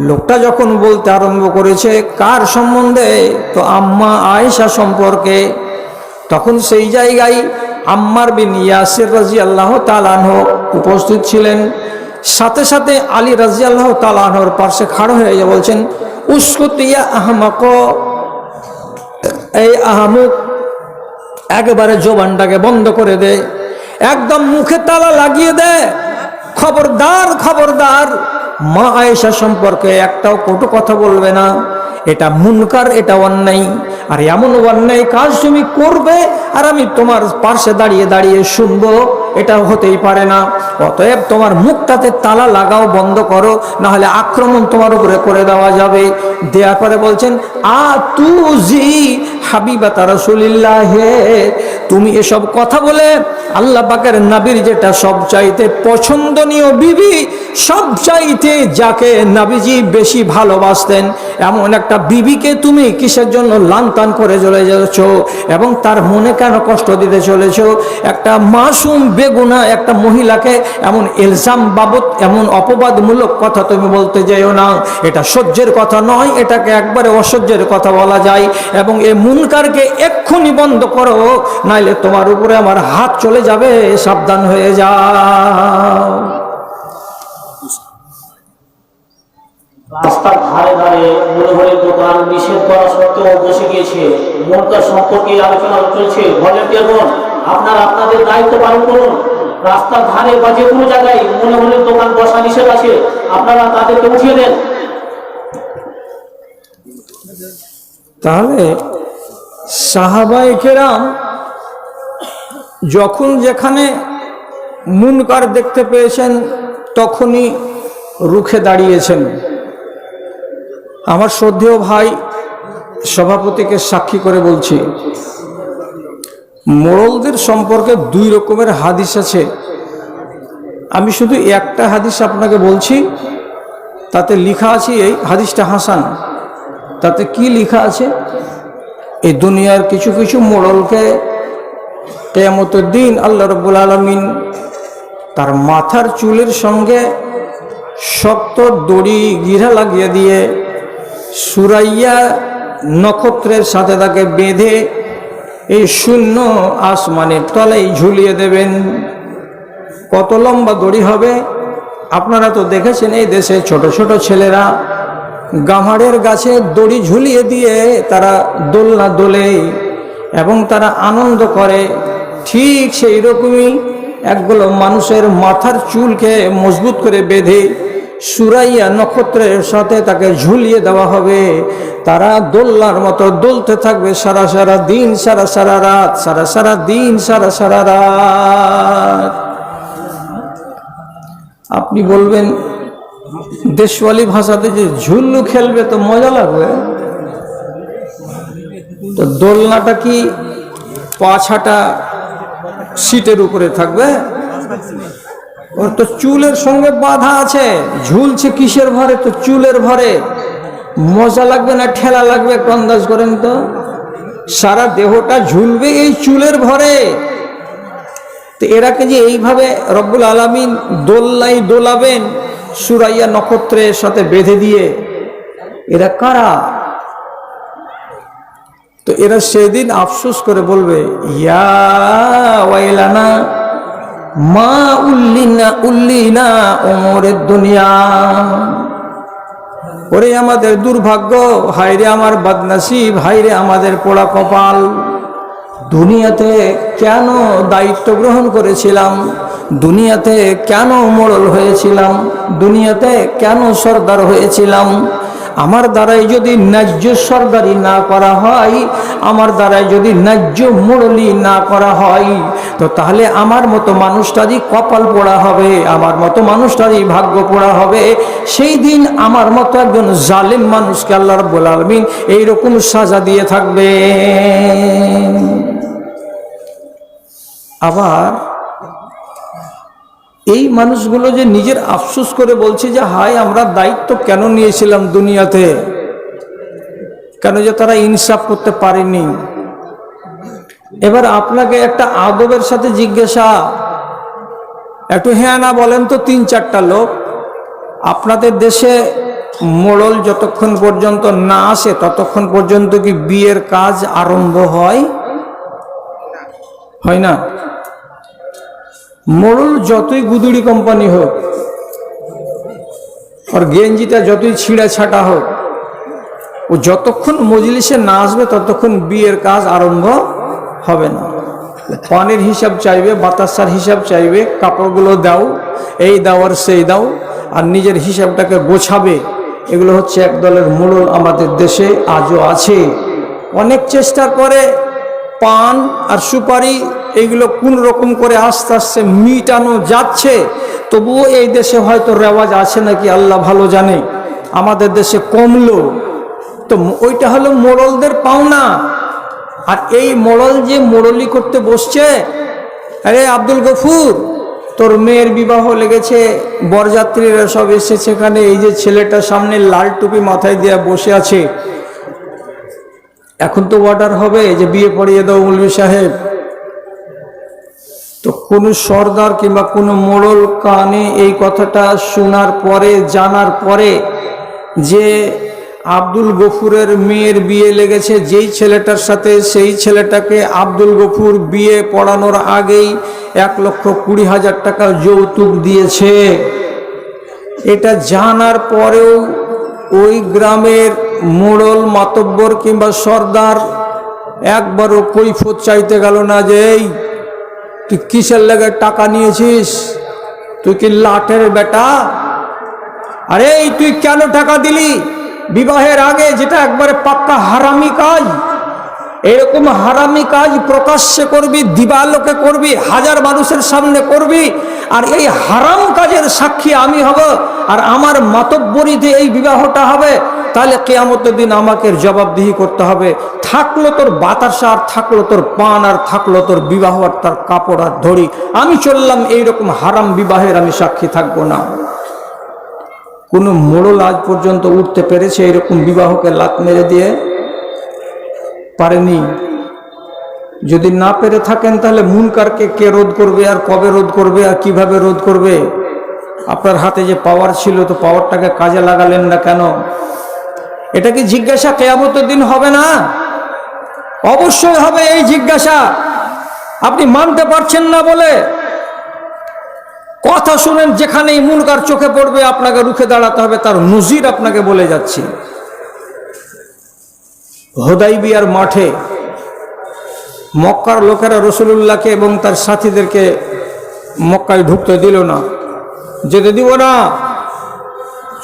লোকটা যখন বলতে আরম্ভ করেছে। কার সম্বন্ধে? তো আম্মা আয়েশা সম্পর্কে। তখন সেই জায়গায় আম্মার বিন ইয়াসির রাদিয়াল্লাহু তাআলা আনহু উপস্থিত ছিলেন। সাথে সাথে আলী রাদিয়াল্লাহু তাআলা আনহুর পাশে খাড়া হয়ে গিয়ে বলছেন, উসকুত ইয়া আহমাক, এই আহমক, একেবারে জবানটাকে বন্ধ করে দে, একদম মুখে তালা লাগিয়ে দে। খবরদার খবরদার, মা আয়েশা সম্পর্কে একটাও কটু কথা বলবে না। এটা মুনকার, এটা অন্যায়। আর এমন অন্যায় কাজ তুমি করবে আর আমি তোমার পাশে দাঁড়িয়ে দাঁড়িয়ে শুনবো, এটা হতেই পারে না। অতএব তোমার মুখটাতে তালা লাগাও, বন্ধ করো, না হলে আক্রমণ তোমার উপরে করে দেওয়া যাবে। দেওয়ার পরে বলছেন, আতুজি হাবিবাতা রাসূলিল্লাহ, তুমি এসব কথা বলে আল্লাহ পাকের নবীর যেটা সবচাইতে পছন্দনীয় বিবি, সবচাইতে যাকে নবীজি বেশি ভালোবাসতেন, এমন একটা বিবিকে তুমি কিসের জন্য লানতান করে চলে যাচ্ছ এবং তার মনে কেন কষ্ট দিতে চলেছ? একটা মাসুম বেগুনা একটা মহিলাকে এমন ইলজাম বাবদ, এমন অপবাদমূলক কথা তুমি বলতে যেও না। এটা সহ্যের কথা নয়, এটাকে একবারে অসহ্যের কথা বলা যায়। এবং এই মুনকারকে এক্ষুনি বন্ধ করো, নাইলে তোমার উপরে আমার হাত চলে যাবে, সাবধান হয়ে যাও। রাস্তার ধারে ধারে মনে হলে দোকান নিষেধ করা সত্ত্বেও বসে গিয়েছে। মনকার সম্পর্কে আলোচনা চলছে। ভলেন্টিয়ারগণ, আপনারা আপনাদের দায়িত্ব পালন করুন। রাস্তার ধারে বা যে কোনো জায়গায় মনে হলে দোকান বসা নিষেধ আছে, আপনারা তাদেরকে উঠিয়ে দেন। তাহলে সাহাবায়ে কেরাম যখন যেখানে মুনকার দেখতে পেয়েছেন তখনই রুখে দাঁড়িয়েছেন। আমার শ্রদ্ধেয় ভাই সভাপতিকে সাক্ষী করে বলছি, মোড়লদের সম্পর্কে দুই রকমের হাদিস আছে। আমি শুধু একটা হাদিস আপনাকে বলছি, তাতে লেখা আছে, এই হাদিসটা হাসান। তাতে কি লেখা আছে? এই দুনিয়ার কিছু কিছু মোড়লকে কিয়ামতের দিন আল্লাহ রাব্বুল আলামিন তার মাথার চুলের সঙ্গে শক্ত দড়ি গিরা লাগিয়ে দিয়ে সুরাইয়া নক্ষত্রের সাথে তাকে বেঁধে এই শূন্য আসমানের তলায় ঝুলিয়ে দেবেন। কত লম্বা দড়ি হবে আপনারা তো দেখেছেন, এই দেশে ছোট ছোট ছেলেরা গামারের গাছে দড়ি ঝুলিয়ে দিয়ে তারা দোলনা দোলে এবং তারা আনন্দ করে। ঠিক সেই রকমই একগুলো মানুষের মাথার চুলকে মজবুত করে বেঁধে সুরাইয়া নক্ষত্রের সাথে তাকে ঝুলিয়ে দেওয়া হবে। তারা দোলনার মতো দোলতে থাকবে সারা সারা দিন, সারা সারা রাত, সারা সারা দিন, সারা সারা রাত। আপনি বলবেন দেশওয়ালি ভাষাতে যে ঝুল্লু খেলবে তো মজা লাগবে। তো দোলনাটা কি পাছাটা সিটের উপরে থাকবে? ওর তো চুলের সঙ্গে বাঁধা আছে, ঝুলছে কিসের ভরে? তো চুলের ভরে। মজা লাগবে না ঠেলা লাগবে? একটু আন্দাজ করেন তো। সারা দেহটা ঝুলবে এই চুলের ভরে। তো এরাকে যে এইভাবে রব্বুল আলামিন দোলনায় দোলাবেন সুরাইয়া নক্ষত্রের সাথে বেঁধে দিয়ে, এরা কারা? তো এরা সেদিন আফসোস করে বলবে, ইয়া ওয়াইলানা মা উল্লিনা ওমরের দুনিয়া। ওরে আমাদের দুর্ভাগ্য, হায়রে আমার বদনসিব, হায়রে আমাদের পোড়া কপাল। দুনিয়াতে কেন দায়িত্ব গ্রহণ করেছিলাম? দুনিয়াতে কেন মোড়ল হয়েছিলাম? দুনিয়াতে কেন সর্দার হয়েছিলাম? আমার দ্বারাই যদি ন্যায্য সরদারি না করা হয়, আমার দ্বারাই যদি ন্যায্য মোড়লি না করা হয়, তো তাহলে আমার মতো মানুষটারই কপাল পোড়া হবে, আমার মতো মানুষটারই ভাগ্য পোড়া হবে। সেই দিন আমার মতো একজন জালিম মানুষকে আল্লাহ রাব্বুল আলামিন এইরকম সাজা দিয়ে থাকবে। আবার এই মানুষগুলো যে নিজের আফসোস করে বলছে যে হায় আমরা দায়িত্ব কেন নিয়েছিলাম দুনিয়াতে, কেন যে তারা ইনসাফ করতে পারেনি। এবার আপনাকে একটা আদবের সাথে জিজ্ঞাসা, একটু হ্যাঁ না বলেন তো। 3-4টা লোক, আপনাদের দেশে মোড়ল যতক্ষণ পর্যন্ত না আসে ততক্ষণ পর্যন্ত কি বিয়ের কাজ আরম্ভ হয়? হয় না? মোড়ল যতই গুদুড়ি কোম্পানি হোক, আর গেঞ্জিটা যতই ছিঁড়া ছাটা হোক, ও যতক্ষণ মজলিসে না আসবে ততক্ষণ বিয়ের কাজ আরম্ভ হবে না। পানির হিসাব চাইবে, বাতাসার হিসাব চাইবে, কাপড়গুলো দাও, এই দাও আর সেই দাও, আর নিজের হিসাবটাকে গোছাবে। এগুলো হচ্ছে এক দলের মোড়ল আমাদের দেশে আজও আছে। অনেক চেষ্টার পরে পান আর সুপারি এইগুলো কোন রকম করে আস্তে আস্তে মিটানো যাচ্ছে। তবুও এই দেশে হয়তো রেওয়াজ আছে নাকি আল্লাহ ভালো জানে, আমাদের দেশে কমলো। তো ওইটা হলো মোড়লদের পাওনা। আর এই মোড়ল যে মোড়লি করতে বসছে, আরে আব্দুল গফুর, তোর মেয়ের বিবাহ লেগেছে, বরযাত্রীরা সব এসেছে এখানে, এই যে ছেলেটা সামনে লাল টুপি মাথায় দিয়ে বসে আছে, এখন তো অর্ডার হবে যে বিয়ে পড়িয়ে দাও মৌলভী সাহেব। তো কোনো সর্দার কিংবা কোনো মোড়ল কানে এই কথাটা শোনার পরে, জানার পরে যে আব্দুল গফুরের মেয়ের বিয়ে লেগেছে যেই ছেলেটার সাথে, সেই ছেলেটাকে আব্দুল গফুর বিয়ে পড়ানোর আগেই 1,20,000 টাকা যৌতুক দিয়েছে, এটা জানার পরেও ওই গ্রামের মোড়ল মাতব্বর কিংবা সর্দার একবারও কৈফত চাইতে গেল না যে এই তুই কিসের লেগে টাকা নিয়েছিস, তুই কি লাটের বেটা, আরে এই তুই কেন টাকা দিলি বিবাহের আগে, যেটা একবারে পাক্কা হারামি কাজ। এরকম হারামি কাজ প্রকাশ্যে করবি, দিবালোকে করবি, হাজার মানুষের সামনে করবি, আর এই হারাম কাজের সাক্ষী আমি হব, আর আমার মাতব্বরিতে এই বিবাহটা হবে, তাহলে কিয়ামতের দিন আমাকে জবাবদিহি করতে হবে। থাকলো তোর বাতাসা, আর থাকলো তোর পান, আর থাকলো তোর বিবাহ আর তার কাপড় আর ধরি, আমি চললাম এইরকম হারাম বিবাহের আমি সাক্ষী থাকবো না। কোনো মোড়ল আজ পর্যন্ত উঠতে পেরেছে এরকম বিবাহকে লাত মেরে দিয়ে? পারেনি। যদি না পেরে থাকেন তাহলে মুনকারকে কে রোধ করবে, আর কবে রোধ করবে, আর কিভাবে রোধ করবে? আপনার হাতে যে পাওয়ার ছিল, তো পাওয়ারটাকে কাজে লাগালেন না কেন? এটা কি জিজ্ঞাসা কিয়ামতের দিন হবে না? অবশ্যই হবে এই জিজ্ঞাসা। আপনি মানতে পারছেন না বলে কথা শুনেন, যেখানেই মুনকার চোখে পড়বে আপনাকে রুখে দাঁড়াতে হবে, তার নজির আপনাকে বলে যাচ্ছি। হুদাইবিয়ার মাঠে মক্কার লোকেরা রাসূলুল্লাহকে এবং তার সাথীদেরকে মক্কায় ঢুকতে দিল না, যেতে দিব না,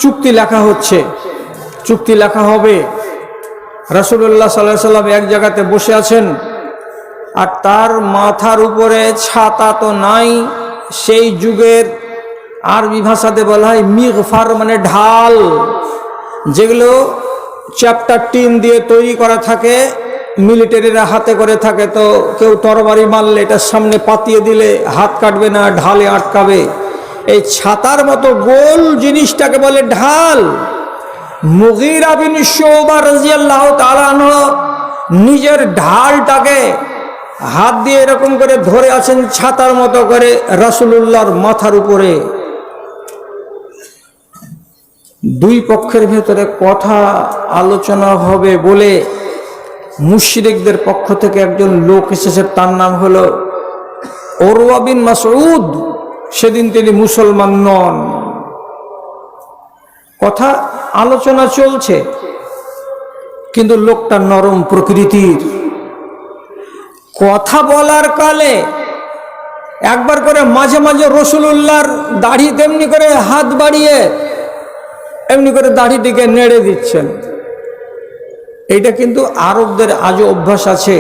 চুক্তি লেখা হচ্ছে, চুক্তি লেখা হবে। রাসূলুল্লাহ সাল্লাল্লাহু আলাইহি সাল্লাম এক জায়গাতে বসে আছেন, আর তার মাথার উপরে ছাতা তো নাই। সেই যুগের আরবি ভাষাতে বলা হয় মিগফার, মানে ঢাল, যেগুলো চ্যাপ্টার টিন দিয়ে তৈরি করা থাকে, মিলিটারিরা হাতে করে থাকে। তো কেউ তরবারি মারলে এটার সামনে পাতিয়ে দিলে হাত কাটবে না, ঢালে আটকাবে। এই ছাতার মতো গোল জিনিসটাকে বলে ঢাল। মুগীরা বিন শুবা রাদিয়াল্লাহু তাআলা আনহু নিজের ঢালটাকে হাত দিয়ে এরকম করে ধরে আছেন ছাতার মতো করে রাসূলুল্লাহর মাথার উপরে। দুই পক্ষের ভেতরে কথা আলোচনা হবে বলে মুশরিকদের পক্ষ থেকে একজন লোক এসেছে, তার নাম হলো উরওয়া বিন মাসউদ। সেদিন তিনি মুসলমান নন। কথা আলোচনা চলছে, কিন্তু লোকটা নরম প্রকৃতির। কথা বলার কালে একবার করে মাঝে মাঝে রাসূলুল্লাহর দাড়ি তেমনি করে হাত বাড়িয়ে এমনি করে দাড়িটিকে নেড়ে দিচ্ছেন। এইটা কিন্তু আরবদের আজও অভ্যাস আছে।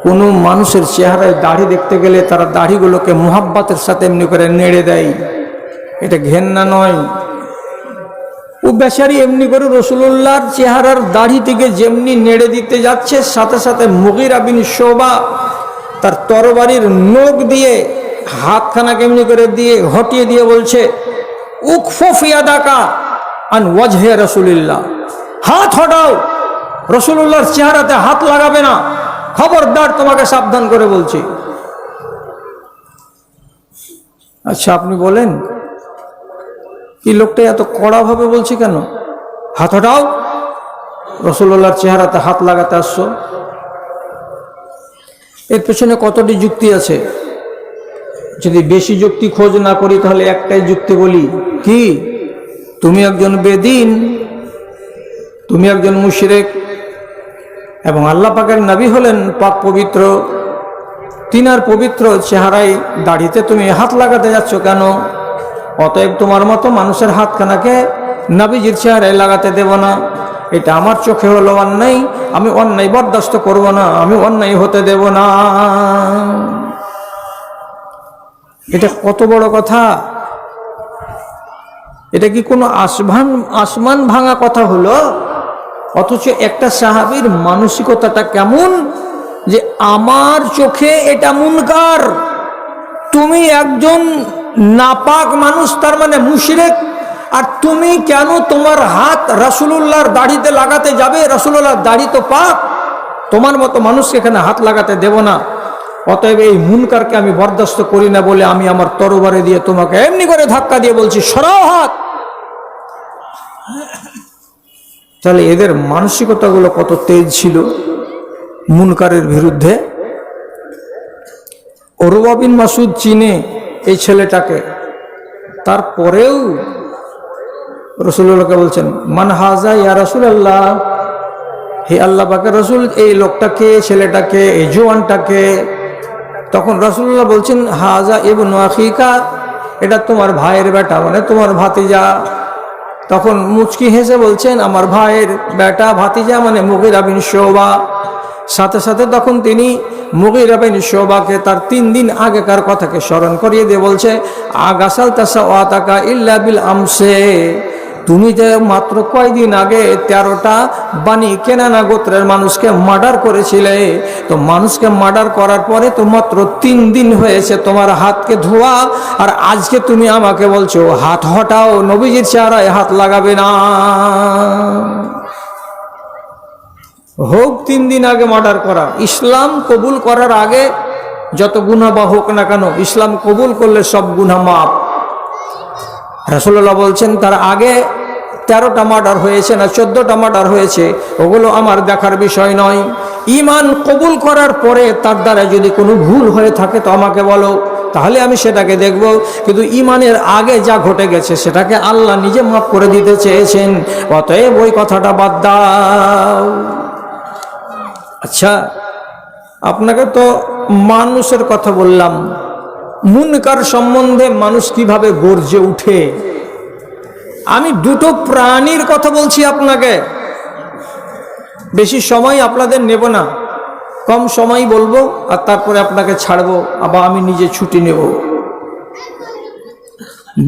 কোনো মানুষের চেহারায় দাড়ি দেখতে গেলে তারা দাড়িগুলোকে মোহাব্বতের সাথে এমনি করে নেড়ে দেয়। এটা ঘেন্না নয়। ও বেচারি এমনি করে রাসূলুল্লাহর চেহারার দাড়িটিকে যেমনি নেড়ে দিতে যাচ্ছে, সাথে সাথে মুগীরা বিন শুবা তার তরবারির নখ দিয়ে হাতখানাকে এমনি করে দিয়ে হটিয়ে দিয়ে বলছে, উকফুফ ইয়াদাকা আন ওয়াজহে রাসূলিল্লাহ, হাত হটাও, রাসূলুল্লাহর চেহারাতে হাত লাগাবে না, খবরদার, তোমাকে সাবধান করে বলছি। আচ্ছা আপনি বলেন, এই লোকটা এত কড়া ভাবে বলছে কেন? হাত হটাও, রাসূলুল্লাহর চেহারাতে হাত লাগাতে আসছো। এর পেছনে কতটি যুক্তি আছে? যদি বেশি যুক্তি খোঁজ না করি তাহলে একটাই যুক্তি বলি, কি? তুমি একজন বেদিন, তুমি একজন মুশরিক, এবং আল্লাহ পাকের নবী হলেন পাক পবিত্র। তিনার পবিত্র চেহারায় দাড়িতে তুমি হাত লাগাতে যাচ্ছ কেন? অতএব তোমার মতো মানুষের হাতখানাকে নবীজির চেহারায় লাগাতে দেব না। এটা আমার চোখে হলো অন্যায়, আমি অন্যায় বরদাস্ত করব না, আমি অন্যায় হতে দেব না। এটা কত বড় কথা! এটা কি কোনো আসমান ভাঙা কথা হলো? অথচ একটা সাহাবীর মানসিকতাটা কেমন, যে আমার চোখে এটা মুনকার, তুমি একজন নাপাক মানুষ, তার মানে মুশরিক, আর তুমি কেন তোমার হাত রাসূলুল্লাহর দাড়িতে লাগাতে যাবে? রাসূলুল্লাহর দাড়ি তো পাক, তোমার মতো মানুষকে এখানে হাত লাগাতে দেব না। অতএব এই মুনকারকে আমি বরদাস্ত করি না বলে আমি আমার তরবারি দিয়ে তোমাকে এমনি করে ধাক্কা দিয়ে বলছি, সরাও হাত। তাহলে এদের মানসিকতাগুলো কত তেজ ছিল মুনকারের বিরুদ্ধে। উরওয়া বিন মাসউদ চিনে এই ছেলেটাকে, তারপরেও রাসূলুল্লাহকে বলছেন, মান হাজা ইয়া রাসূলুল্লাহ, হে আল্লাহ পাকের রাসূল, এই লোকটাকে, ছেলেটাকে, এই জওয়ানটাকে? তখন রাসূলুল্লাহ বলছেন, হাজা ইবনু আখিকা, এটা তোমার ভাইয়ের বেটা, মানে তোমার ভাতিজা। তখন মুচকি হেসে বলছেন, আমার ভাইয়ের বেটা, ভাতিজা মানে মুগীরা বিন শুবা। সাথে সাথে তখন তিনি মুগীরা বিন শুবাকে তার 3 দিন আগেকার কথাকে স্মরণ করিয়ে দিয়ে বলছে, আগাসাল তাসাওয়াতাকা ইল্লা বিল আমসে, তুমি যে মাত্র কয়দিন আগে 13টা বানি কেনানা গোত্রের মানুষকে মার্ডার করেছিলে, তো মানুষকে মার্ডার করার পরে তো মাত্র 3 দিন হয়েছে তোমার হাতকে ধোয়া, আর আজকে তুমি আমাকে বলছো হাত হটাও, নবীজির চেহারায় হাত লাগাবে না। হোক 3 দিন আগে মার্ডার করা, ইসলাম কবুল করার আগে যত গুনাহ বা হোক না কেন, ইসলাম কবুল করলে সব গুনাহ মাফ। রাসূলুল্লাহ বলছেন, তার আগে 13টা মার্ডার হয়েছে না 14টা মার্ডার হয়েছে, ওগুলো আমার দেখার বিষয় নয়। ঈমান কবুল করার পরে তার দ্বারা যদি কোনো ভুল হয়ে থাকে তো আমাকে বলো, তাহলে আমি সেটাকে দেখব। কিন্তু ঈমানের আগে যা ঘটে গেছে সেটাকে আল্লাহ নিজে মাফ করে দিতে চেয়েছেন, অতএব ওই কথাটা বাদ দাও। আচ্ছা, আপনাকে তো মানুষের কথা বললাম, মুনকার সম্বন্ধে মানুষ কিভাবে গর্জে উঠে, আমি 2টো প্রাণীর কথা বলছি আপনাকে। বেশি সময় আপনাদের নেব না, কম সময় বলবো, আর তারপরে আপনাকে ছাড়বো, আবার আমি নিজে ছুটি নেব।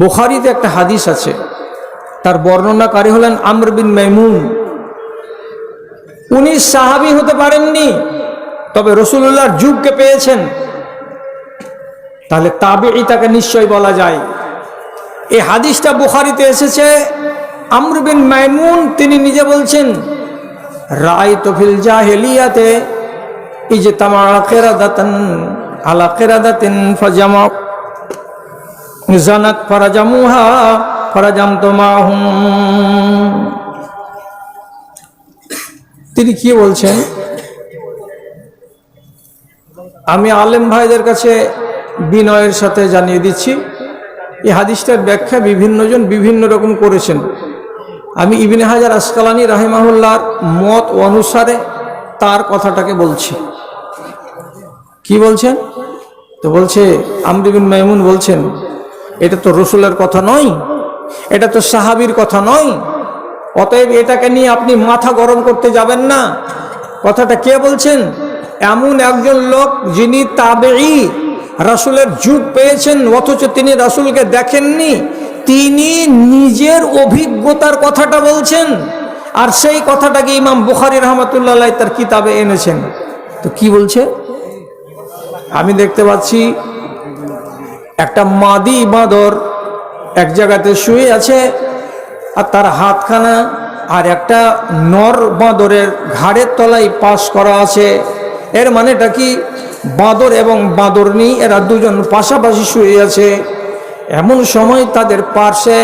বুখারীতে একটা হাদিস আছে, তার বর্ণনাকারী হলেন আমর বিন মাইমুন। উনি সাহাবী হতে পারেননি, তবে রাসূলুল্লাহর যুগকে পেয়েছেন, তাহলে তাবেঈ তাকে নিশ্চয় বলা যায়। এই হাদিসটা বুখারীতে এসেছে। আমর বিন মাইমুন তিনি নিজে বলছেন, রাআইতু ফিল জাহিলিয়াতে ইজতামা কিরাদাতান আলা কিরাদাতিন ফাজামা জানাত ফারাজামুহা ফারাজামতু মাহুম। তিনি কি বলছেন, আমি আলেম ভাইদের কাছে বিনয়ের সাথে জানিয়ে দিচ্ছি, এই হাদিসটার ব্যাখ্যা বিভিন্নজন বিভিন্ন রকম করেছেন। আমি ইবনে হাজার আসকালানী রাহিমাহুল্লাহর মত অনুসারে তার কথাটাকে বলছি। কি বলছেন? তো বলছে, আমর বিন মাইমুন বলছেন, এটা তো রাসূলের কথা নয়, এটা তো সাহাবীর কথা নয়, অতএব এটাকে নিয়ে আপনি মাথা গরম করতে যাবেন না। কথাটা কে বলছেন? এমন একজন লোক যিনি তাবেঈ, রাসূলের যুগ পেয়েছেন অথচ তিনি রাসূলকে দেখেননি, তিনি নিজের অভিজ্ঞতার কথাটা বলছেন, আর সেই কথাটাকে ইমাম বুখারী রাহমাতুল্লাহ আলাইহি তার কিতাবে এনেছেন। তো কি বলছে? আমি দেখতে পাচ্ছি একটা মাদি বাঁদর এক জায়গাতে শুয়ে আছে, আর তার হাতখানা আর একটা নর বাঁদরের ঘাড়ের তলায় পাশ করা আছে। এর মানেটা কি? বাঁদর এবং বাঁদরনি এরা দুজন পাশাপাশি শুয়ে আছে। এমন সময় তাদের পাশে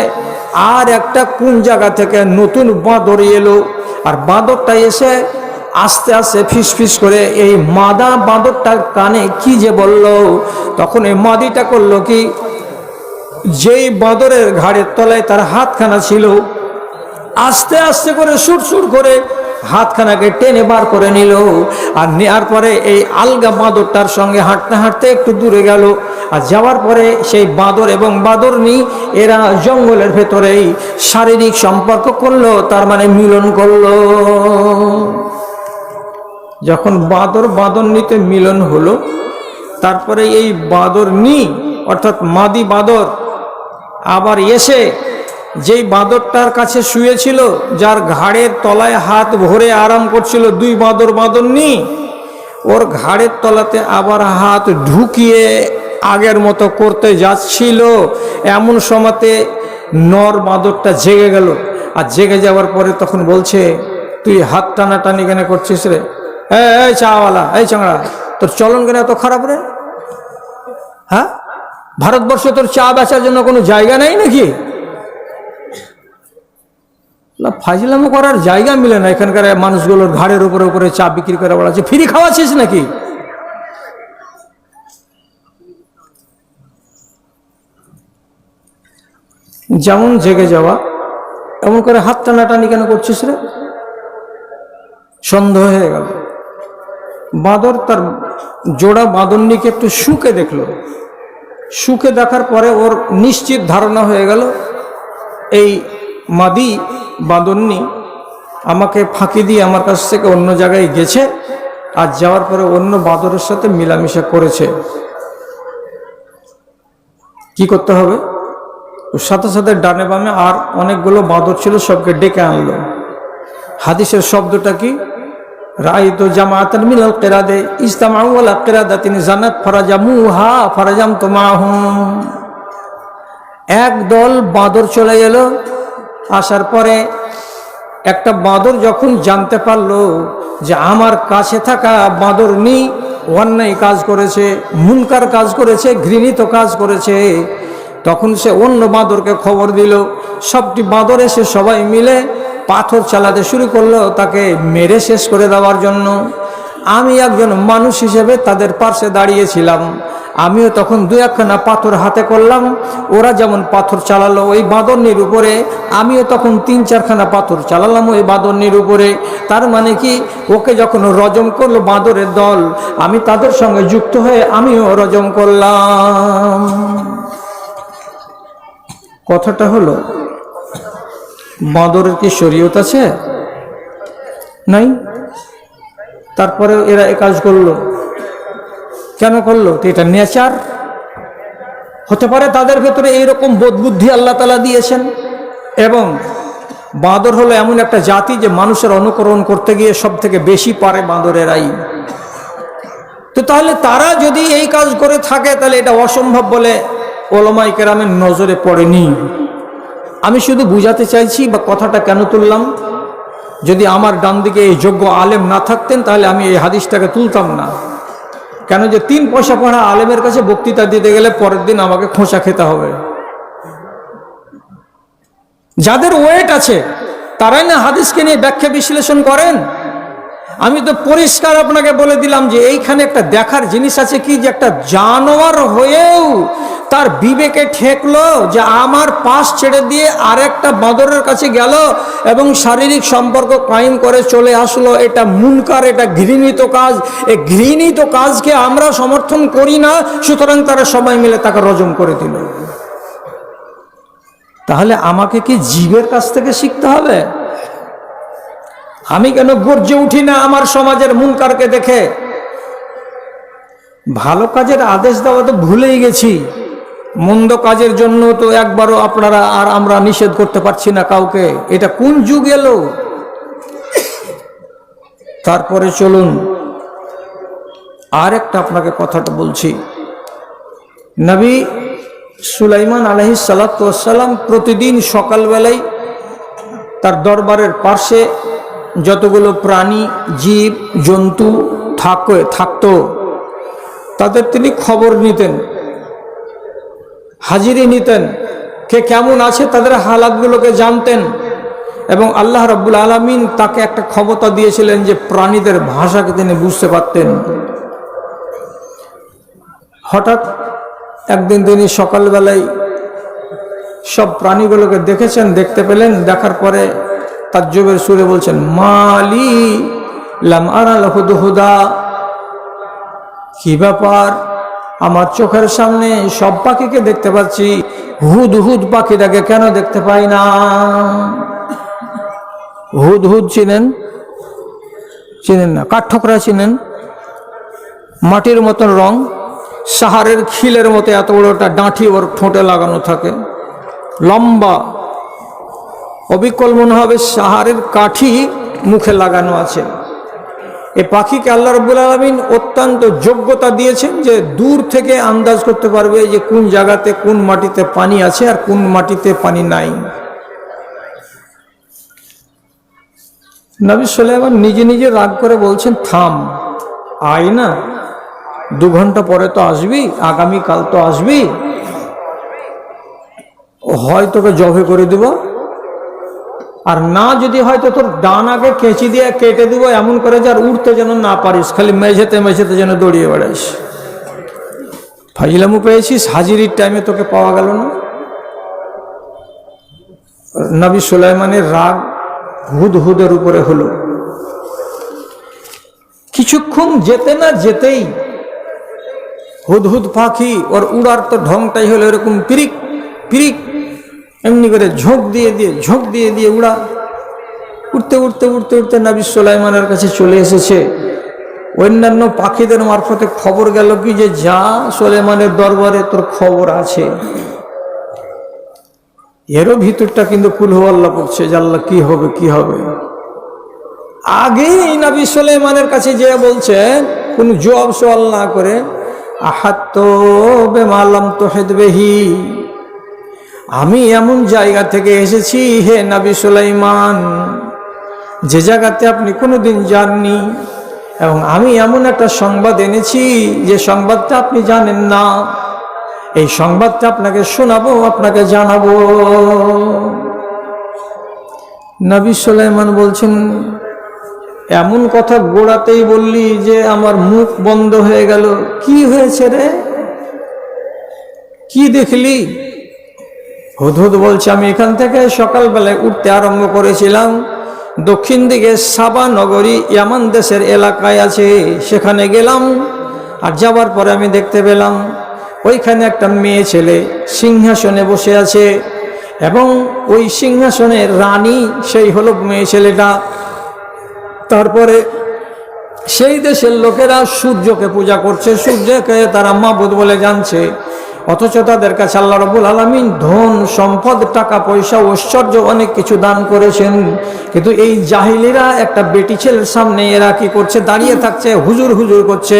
আর একটা কোন জায়গা থেকে নতুন বাঁদর এলো, আর বাঁদরটা এসে আস্তে আস্তে ফিসফিস করে এই মাদা বাঁদরটার কানে কি যে বলল। তখন এই মাদিটা করলো কি, যেই বাঁদরের ঘাড়ের তলায় তার হাতখানা ছিল, আস্তে আস্তে করে সুর করে হাতখানাকে টেনে বার করে নিল, আর নেওয়ার পরে এই আলগা বাঁদরটার সঙ্গে হাঁটতে হাঁটতে একটু দূরে গেল, আর যাওয়ার পরে সেই বাঁদর এবং বাঁদরনি এরা জঙ্গলের ভেতরেই শারীরিক সম্পর্ক করলো, তার মানে মিলন করলো। যখন বাঁদর বাঁদরনিতে মিলন হলো, তারপরে এই বাঁদরনি অর্থাৎ মাদি বাঁদর আবার এসে যেই বাঁদরটার কাছে শুয়েছিল, যার ঘাড়ের তলায় হাত ভরে আরাম করছিল দুই বাঁদরনি, ওর ঘাড়ের তলাতে আবার হাত ঢুকিয়ে আগের মতো করতে যাচ্ছিল। এমন সময়তে নর বাঁদরটা জেগে গেল, আর জেগে যাওয়ার পরে তখন বলছে, তুই হাত টানাটানি কেন করছিস রে? এই চাওয়ালা, এই চাংড়া, তোর চলন কেন এত খারাপ রে? হ্যাঁ, ভারতবর্ষে তোর চা বেচার জন্য কোনো জায়গা নেই নাকি? ফাজলামো করার জায়গা মিলে না এখানকার মানুষগুলোর। ঘাড়ের উপরে উপরে চা বিক্রি করে বলাচ্ছে, ফ্রি খাওয়াচ্ছিস নাকি? যেমন জেগে যাওয়া অমন করে হাত টানাটানি কেন করছিস রে? সন্দেহ হয়ে গেল। বাঁদর তার জোড়া বাঁদরনিকে একটু শুকে দেখলো। শুকে দেখার পরে ওর নিশ্চিত ধারণা হয়ে গেল এই মাদি বাঁদরনি আমাকে ফাঁকি দিয়ে আমার কাছ থেকে অন্য জায়গায় গেছে, আর যাওয়ার পরে অন্য বাঁদরের সাথে মিলামিশা করেছে। কি করতে হবে? ওর সাথে সাথে ডানে বামে আর অনেকগুলো বাঁদর ছিল, সবকে ডেকে আনলো। হাদিসের শব্দটা কি? রাআইতু জামাআতান মিনাল কিরাদে ইজতামাউ আলা কিরাদাতিন জানাত ফারাজামুহা ফারাজামতু মাহুম। এক দল বাঁদর চলে গেল। আসার পরে একটা বাঁদর যখন জানতে পারলো যে আমার কাছে থাকা বাঁদরনি অন্যায় কাজ করেছে, মুনকার কাজ করেছে, ঘৃণিত কাজ করেছে, তখন সে অন্য বাঁদরকে খবর দিল। সবটি বাঁদর এসে সবাই মিলে পাথর চালাতে শুরু করলো তাকে মেরে শেষ করে দেওয়ার জন্য। আমি একজন মানুষ হিসেবে তাদের পাশে দাঁড়িয়েছিলাম। আমিও তখন দু একখানা পাথর হাতে করলাম। ওরা যেমন পাথর চালালো ওই বাঁদরনির উপরে, আমিও তখন 3-4খানা পাথর চালালাম ওই বাঁদরনির উপরে। তার মানে কি, ওকে যখন রজম করলো বাঁদরের দল, আমি তাদের সঙ্গে যুক্ত হয়ে আমিও রজম করলাম। কথাটা হলো, বাঁদরের কি শরীয়ত আছে? নাই। তারপরে এরা এ কাজ করলো। কেন করলো? তো এটা নেচার হতে পারে, তাদের ভেতরে এইরকম বোধবুদ্ধি আল্লাহ তাআলা দিয়েছেন। এবং বাঁদর হলো এমন একটা জাতি যে মানুষের অনুকরণ করতে গিয়ে সব থেকে বেশি পারে বাঁদরেরাই। তো তাহলে তারা যদি এই কাজ করে থাকে তাহলে এটা অসম্ভব বলে ওলামায়ে কেরামের নজরে পড়েনি। আমি শুধু বুঝাতে চাইছি, বা কথাটা কেন তুললাম, যদি আমার ডান দিকে এই যোগ্য আলেম না থাকতেন তাহলে আমি এই হাদিসটাকে তুলতাম না। কেন যে 3 পয়সা পড়া আলেমের কাছে বক্তৃতা দিতে গেলে পরের দিন আমাকে খোঁচা খেতে হবে। যাদের ওয়েট আছে তারাই না হাদিসকে নিয়ে ব্যাখ্যা বিশ্লেষণ করেন। আমি তো পরিষ্কার আপনাকে বলে দিলাম যে এইখানে একটা দেখার জিনিস আছে কি, যে একটা জানোয়ার হয়েও তার বিবেকে ঠেকলো যে আমার পাশ ছেড়ে দিয়ে আরেকটা বাঁদরের কাছে গেল এবং শারীরিক সম্পর্ক কায়েম করে চলে আসলো। এটা মুনকার, এটা ঘৃণিত কাজ। এই ঘৃণিত কাজকে আমরা সমর্থন করি না, সুতরাং তারা সবাই মিলে তাকে রজম করে দিল। তাহলে আমাকে কি জীবের কাছ থেকে শিখতে হবে? আমি কেন গর্জে উঠি না আমার সমাজের মুনকারকে দেখে? ভালো কাজের আদেশ দেওয়া তো ভুলেই গেছি, মন্দ কাজের জন্য তো একবারও আপনারা আর আমরা নিষেধ করতে পারছি না কাউকে। এটা কোন যুগ এলো? তারপরে চলুন আর একটা আপনাকে কথাটা বলছি। নবী সুলাইমান আলাইহিস সালাতু ওয়াস সালাম প্রতিদিন সকালবেলায় তার দরবারের পাশে যতগুলো প্রাণী, জীব, জন্তু থাকতো তাদের তিনি খবর নিতেন, হাজিরি নিতেন, কে কেমন আছে তাদের হালাতগুলোকে জানতেন। এবং আল্লাহ রাব্বুল আলামিন তাকে একটা ক্ষমতা দিয়েছিলেন যে প্রাণীদের ভাষাকে তিনি বুঝতে পারতেন। হঠাৎ একদিন তিনি সকালবেলায় সব প্রাণীগুলোকে দেখেছেন, দেখতে পেলেন। দেখার পরে তাজ্জুবের সুরে বলছেন, মালি লাম আরাল হুদহুদা, কি ব্যাপার, আমার চোখের সামনে সব পাখিকে দেখতে পাচ্ছি, হুদহুদ পাখিটাকে কেন দেখতে পাই না? হুদহুদ চিনেন? চিনেন না? কাঠঠোকরা চিনেন? মাটির মতন রং, সাহারের খিলের মতো এত বড় একটা ডাঁঠি ওর ঠোঁটে লাগানো থাকে, লম্বা, অবিকল মনে হবে সাহারের কাঠি মুখে লাগানো আছে। এই পাখিকে আল্লাহ রাব্বুল আলামিন অত্যন্ত যোগ্যতা দিয়েছেন যে দূর থেকে আন্দাজ করতে পারবে যে কোন জায়গাতে কোন মাটিতে পানি আছে আর কোন মাটিতে পানি নাই। নবী সুলাইমান নিজে নিজে রাগ করে বলছেন, থাম, আয় না, 2 ঘন্টা পরে তো আসবি, আগামীকাল তো আসবি, হয় তোকে জবে করে দিব, আর না যদি হয়তো তোর ডান আগে কেঁচি দিয়ে কেটে দিব, এমন করে যে আর উঠতে যেন না পারিস, খালি মেঝেতে মেঝেতে যেন দৌড়িয়ে বেড়াইস। ফাজিলামু পেয়েছিস, হাজিরির টাইমে তোকে পাওয়া গেল না। নবী সুলাইমানের রাগ হুদহুদের উপরে হলো। কিছুক্ষণ যেতে না যেতেই হুদহুদ পাখি ওর উড়ার তো ঢংটাই হলো এরকম পিরিক পিরিক এমনি করে ঝোঁক দিয়ে দিয়ে উড়া উঠতে উঠতে উঠতে উঠতে নবী সুলাইমানের কাছে চলে এসেছে। অন্যান্য পাখিদের মারফতে খবর গেল কি যে যা সুলাইমানের দরবারে তোর খবর আছে। এরও ভিতরটা কিন্তু কুল হু আল্লাহ পড়ছে যে আল্লাহ কি হবে কি হবে। আগেই নবী সুলাইমানের কাছে যে বলছে কোনো জবাব সওয়াল না করে, আহাত্তু বিমা লাম তুহিত বিহি, আমি এমন জায়গা থেকে এসেছি হে নবী সুলাইমান যে জায়গাতে আপনি কোনোদিন যাননি, এবং আমি এমন একটা সংবাদ এনেছি যে সংবাদটা আপনি জানেন না। এই সংবাদটা আপনাকে শোনাবো, আপনাকে জানাবো। নবী সুলাইমান বলছেন, এমন কথা গোড়াতেই বললি যে আমার মুখ বন্ধ হয়ে গেল। কি হয়েছে রে, কি দেখলি? হুদহুদ বলছে, আমি এখান থেকে সকালবেলায় উঠতে আরম্ভ করেছিলাম। দক্ষিণ দিকে সাবা নগরী ইয়ামান দেশের এলাকায় আছে, সেখানে গেলাম। আর যাবার পরে আমি দেখতে পেলাম ওইখানে একটা মেয়ে ছেলে সিংহাসনে বসে আছে, এবং ওই সিংহাসনের রানী সেই হলো মেয়ে ছেলেটা। তারপরে সেই দেশের লোকেরা সূর্যকে পূজা করছে, সূর্যকে তারা মাবুদ বলে জানছে, অথচ তাদের কাছে আল্লাহ রাব্বুল আলামিন ধন সম্পদ টাকা পয়সা ঐশ্বর্য অনেক কিছু দান করেছেন। কিন্তু এই জাহিলিরা একটা বেটি ছেলের সামনে এরা কি করছে, দাঁড়িয়ে থাকছে, হুজুর হুজুর করছে।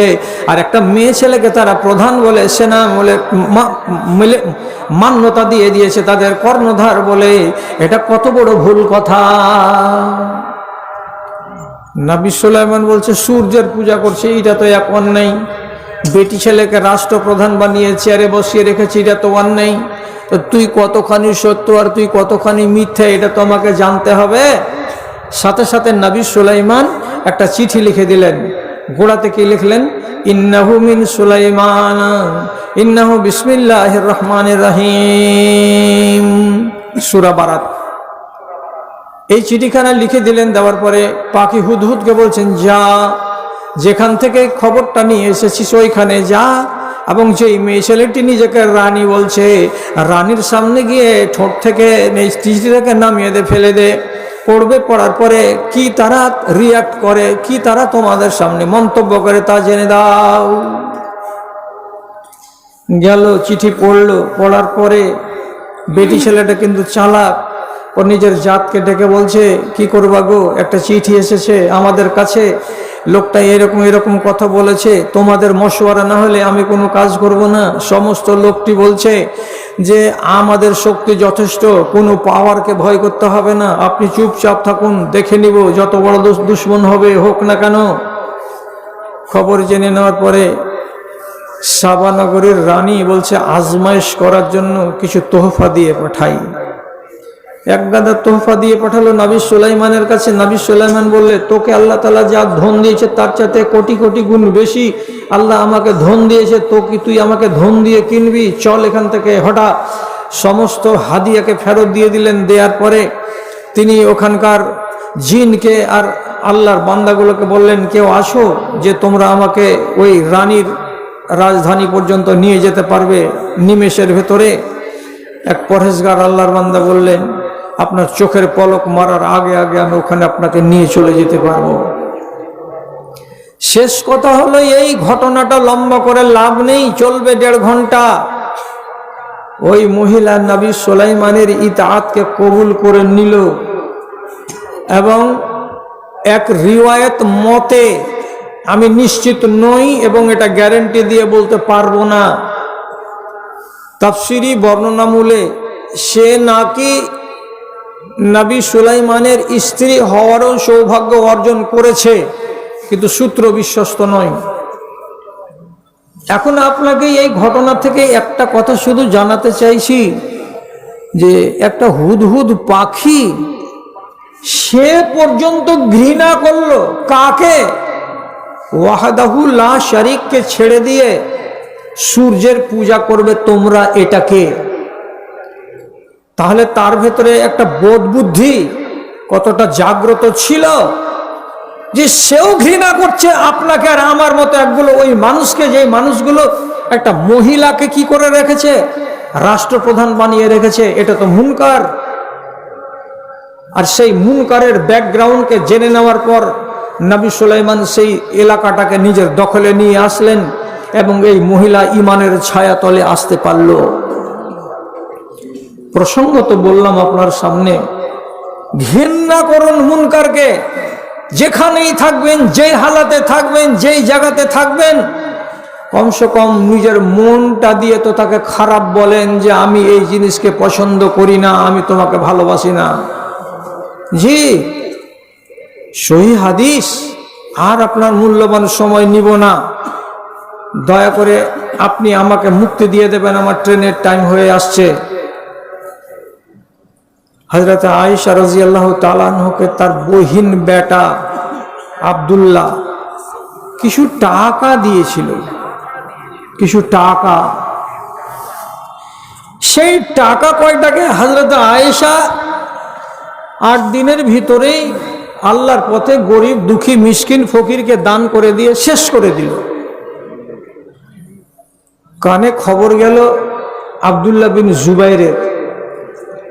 আর একটা মেয়ে ছেলেকে তারা প্রধান বলে, সেনা বলে মান্যতা দিয়ে দিয়েছে, তাদের কর্ণধার বলে। এটা কত বড় ভুল কথা। নবী সুলাইমান বলছে সূর্যের পূজা করছে, এটা তো এক অন্যায়। বেটি ছেলেকে রাষ্ট্রপ্রধান বানিয়ে চেয়ারে বসিয়ে রেখেছি, এটা তো অন্যায়। তো তুই কতখানি সত্য আর তুই কতখানি মিথ্যা এটা তো আমাকে জানতে হবে। সাথে সাথে নবী সুলাইমান একটা চিঠি লিখে দিলেন। গোড়াতে কি লিখলেন? ইন্নাহু মিন সুলাইমান ইন্নাহু বিসমিল্লাহির রহমানির রহিম, সূরা বারাত। এই চিঠিখানা লিখে দিলেন। দেওয়ার পরে পাখি হুদহুদকে বলছেন, যা, যেখান থেকে খবরটা নিয়ে এসেছিস ওইখানে যা, এবং যেই মেয়ে ছেলেটি নিজেকে রানী বলছে, রানীর সামনে গিয়ে ঠোঁট থেকে চিঠিটাকে নামিয়ে দে, ফেলে দে। পড়বে, পড়ার পরে কি তারা রিয়াক্ট করে, কি তারা তোমাদের সামনে মন্তব্য করে তা জেনে দাও। গেল, চিঠি পড়লো। পড়ার পরে বেটি ছেলেটা কিন্তু চালাক, ও নিজের জাতকে ডেকে বলছে, কি করবা গো, একটা চিঠি এসেছে আমাদের কাছে, লোকটা এরকম এরকম কথা বলেছে, তোমাদের মশওয়ারা না হলে আমি কোনো কাজ করব না। সমস্ত লোকটি বলছে যে আমাদের শক্তি যথেষ্ট, কোনো পাওয়ারকে ভয় করতে হবে না, আপনি চুপচাপ থাকুন, দেখে নিব, যত বড় দুশ্মন হবে হোক না কেন। খবর জেনে নেওয়ার পরে সাবা নগরীর রানী বলছে, আজমাইশ করার জন্য কিছু তোহফা দিয়ে পাঠাই। এক গাদা তোহফা দিয়ে পাঠালো নবী সুলাইমানের কাছে। নবী সুলাইমান বললে, তোকে আল্লাহ তাআলা যা ধন দিয়েছে তার চাইতে কোটি কোটি গুণ বেশি আল্লাহ আমাকে ধন দিয়েছে, তো কি তুই আমাকে ধন দিয়ে কিনবি? চল এখান থেকে হটা। সমস্ত হাদিয়াকে ফেরত দিয়ে দিলেন। দেওয়ার পরে তিনি ওখানকার জিনকে আর আল্লাহর বান্দাগুলোকে বললেন, কেউ আসো যে তোমরা আমাকে ওই রানীর রাজধানী পর্যন্ত নিয়ে যেতে পারবে নিমেষের ভেতরে। এক পরহেজগার আল্লাহর বান্দা বললেন, আপনার চোখের পলক মারার আগে আগে আমি ওখানে আপনাকে নিয়ে চলে যেতে পারবো। শেষ কথা হলো, এই ঘটনাটা লম্বা করে লাভ নেই, চলবে 1.5 ঘন্টা। ওই মহিলা নবী সুলাইমানের ইতাআতকে কবুল করে নিল, এবং এক রিওয়ায়াত মতে, আমি নিশ্চিত নই এবং এটা গ্যারান্টি দিয়ে বলতে পারবো না, তাফসিরি বর্ণনামূলে সে নাকি নবী সুলাইমানের স্ত্রী হওয়ারও সৌভাগ্য অর্জন করেছে, কিন্তু সূত্র বিশ্বস্ত নয়। এখন আপনাকে এই ঘটনা থেকে একটা কথা শুধু জানাতে চাইছি, যে একটা হুদহুদ পাখি সে পর্যন্ত ঘৃণা করলো কাকে? ওয়াহদাহু লা শারিককে ছেড়ে দিয়ে সূর্যের পূজা করবে তোমরা, এটাকে। তাহলে তার ভেতরে একটা বোধ বুদ্ধি কতটা জাগ্রত ছিল যে সেও ঘৃণা করছে আপনাকে আর আমার মতো একগুলো ওই মানুষকে, যে মানুষগুলো একটা মহিলাকে কি করে রেখেছে, রাষ্ট্রপ্রধান বানিয়ে রেখেছে। এটা তো মুনকার। আর সেই মুনকারের ব্যাকগ্রাউন্ডকে জেনে নেওয়ার পর নবী সুলাইমান সেই এলাকাটাকে নিজের দখলে নিয়ে আসলেন এবং এই মহিলা ইমানের ছায়াতলে আসতে পারল। প্রসঙ্গত বললাম আপনার সামনে, ঘৃণা করুন মুনকারকে। যেখানেই থাকবেন, যেই হালাতে থাকবেন, যেই জায়গাতে থাকবেন, কমসে কম নিজের মনটা দিয়ে তো তাকে খারাপ বলেন যে আমি এই জিনিসকে পছন্দ করি না, আমি তোমাকে ভালোবাসি না। জি, সহি হাদিস। আর আপনার মূল্যবান সময় নিব না, দয়া করে আপনি আমাকে মুক্তি দিয়ে দেবেন, আমার ট্রেনের টাইম হয়ে আসছে। হযরত আয়েশা রাদিয়াল্লাহু তাআলা আনহাকে তার বহিন বেটা আব্দুল্লাহ কিছু টাকা দিয়েছিল, কিছু টাকা। সেই টাকা কয়টাকে হযরত আয়েশা 8 দিনের ভিতরেই আল্লাহর পথে গরিব দুঃখী মিসকিন ফকিরকে দান করে দিয়ে শেষ করে দিল। কানে খবর গেল আব্দুল্লাহ বিন জুবাইরের।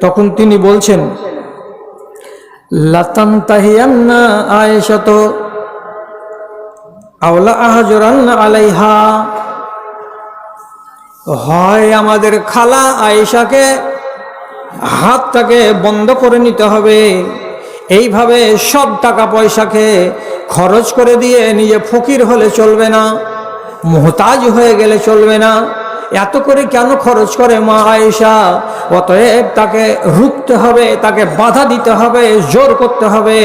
তখন তিনি বলছেন, লাতানতাহিয়ান্না আয়েশা তো আওলা আহজরান্না আলাইহা, হয় আমাদের খালা আয়েশাকে হাতটাকে বন্ধ করে নিতে হবে, এইভাবে সব টাকা পয়সাকে খরচ করে দিয়ে নিজে ফকির হলে চলবে না, মুহতাজ হয়ে গেলে চলবে না। এত করে কেন খরচ করে মা আয়েশা? অতএব তাকে রুখতে হবে, তাকে বাধা দিতে হবে, জোর করতে হবে।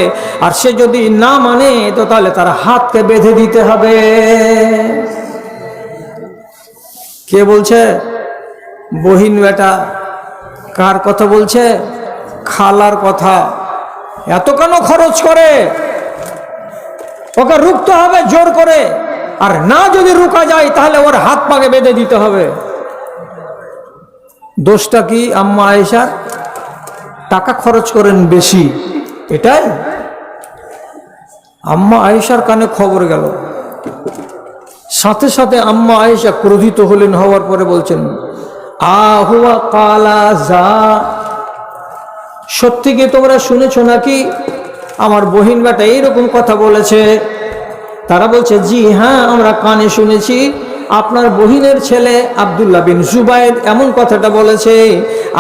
আর সে যদি না মানে তো তাহলে তার হাতকে বেঁধে দিতে হবে। কে বলছে? বহিন বেটা। কার কথা বলছে? খালার কথা। এত কেন খরচ করে? ওকে রুখতে হবে জোর করে, আর না যদি রুকা যায় তাহলে ওর হাত পাকে বেঁধে দিতে হবে। দোষটা কি আম্মা আয়েশার? টাকা খরচ করেন বেশি, এটাই। আম্মা আয়েশার কানে খবর গেল, সাথে সাথে আম্মা আয়েশা ক্রোধিত হলেন। হওয়ার পরে বলছেন, আহুয়া কালা যা, সত্যি কি তোমরা শুনেছ নাকি আমার বহিন বেটা এইরকম কথা বলেছে? তারা বলছে, জি হ্যাঁ, আমরা কানে শুনেছি আপনার বহিনের ছেলে আব্দুল্লাহ বিন জুবাইর এমন কথাটা বলেছে।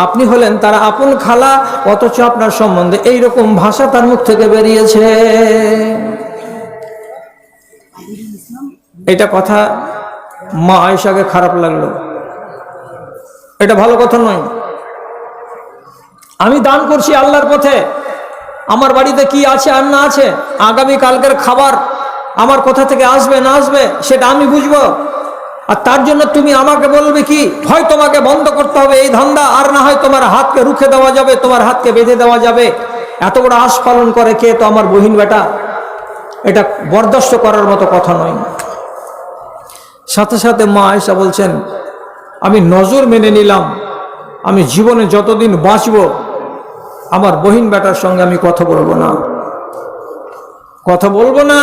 আপনি হলেন তার আপন খালা, অথচ আপনার সম্বন্ধে এইরকম ভাষা তার মুখ থেকে বেরিয়েছে। এটা কথা মা আয়েশাকে খারাপ লাগলো। এটা ভালো কথা নয়। আমি দান করছি আল্লাহর পথে, আমার বাড়িতে কি আছে আর না আছে, আগামী কালকের খাবার আমার কোথা থেকে আসবে না আসবে সেটা আমি বুঝবো। আর তার জন্য তুমি আমাকে বলবে কি, হয় তোমাকে বন্ধ করতে হবে এই ধান্দা, আর না হয় তোমার হাতকে রুখে দেওয়া যাবে, তোমার হাতকে বেঁধে দেওয়া যাবে। এত বড় আশ পালন করে কে? তো আমার বহিন বেটা। এটা বরদাস্ত করার মতো কথা নয়। সাথে সাথে মা আয়েশা বলছেন, আমি নজর মেনে নিলাম, আমি জীবনে যতদিন বাঁচব আমার বহিন বেটার সঙ্গে আমি কথা বলবো না, কথা বলবো না।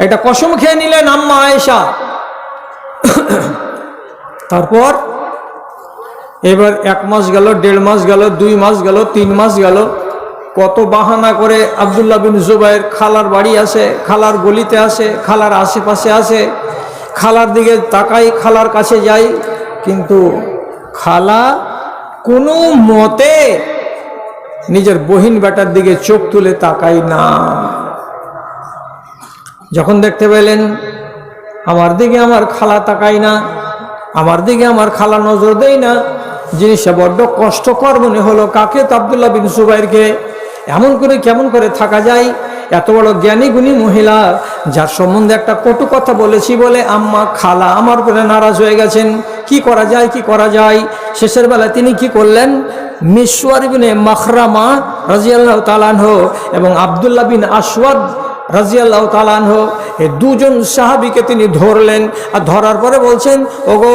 এটা কসম খেয়ে নিলেন আম্মা আয়েশা। তারপর এবার 1 মাস গেল, 1.5 মাস গেল, 2 মাস গেল, 3 মাস গেল। কত বাহানা করে আব্দুল্লাহ বিন জুবাইর খালার বাড়ি আসে, খালার গলিতে আসে, খালার আশেপাশে আসে, খালার দিকে তাকাই, খালার কাছে যাই, কিন্তু খালা কোনো মতে নিজের বহিন বেটার দিকে চোখ তুলে তাকাই না। যখন দেখতে পেলেন আমার দিকে আমার খালা তাকাই না, আমার দিকে আমার খালা নজর দেয় না, জিনিসটা বড্ড কষ্টকর মনে হলো। কাকে? তো আব্দুল্লাহ বিন জুবাইরকে। এমন করে কেমন করে থাকা যায়? এত বড় জ্ঞানী গুণী মহিলা, যার সম্বন্ধে একটা কটু কথা বলেছি বলে আম্মা খালা আমার উপরে নারাজ হয়ে গেছেন। কি করা যায়, কি করা যায়? শেষের বেলায় তিনি কি করলেন? মিসওয়ার ইবনে মাখরামা রাদিয়াল্লাহু তাআলা আনহু এবং আব্দুল্লাহ বিন আসওয়াদ রাদিয়াল্লাহু তাআলা আনহু, এই দুজন সাহাবীকে তিনি ধরলেন। আর ধরার পরে বলছেন, ওগো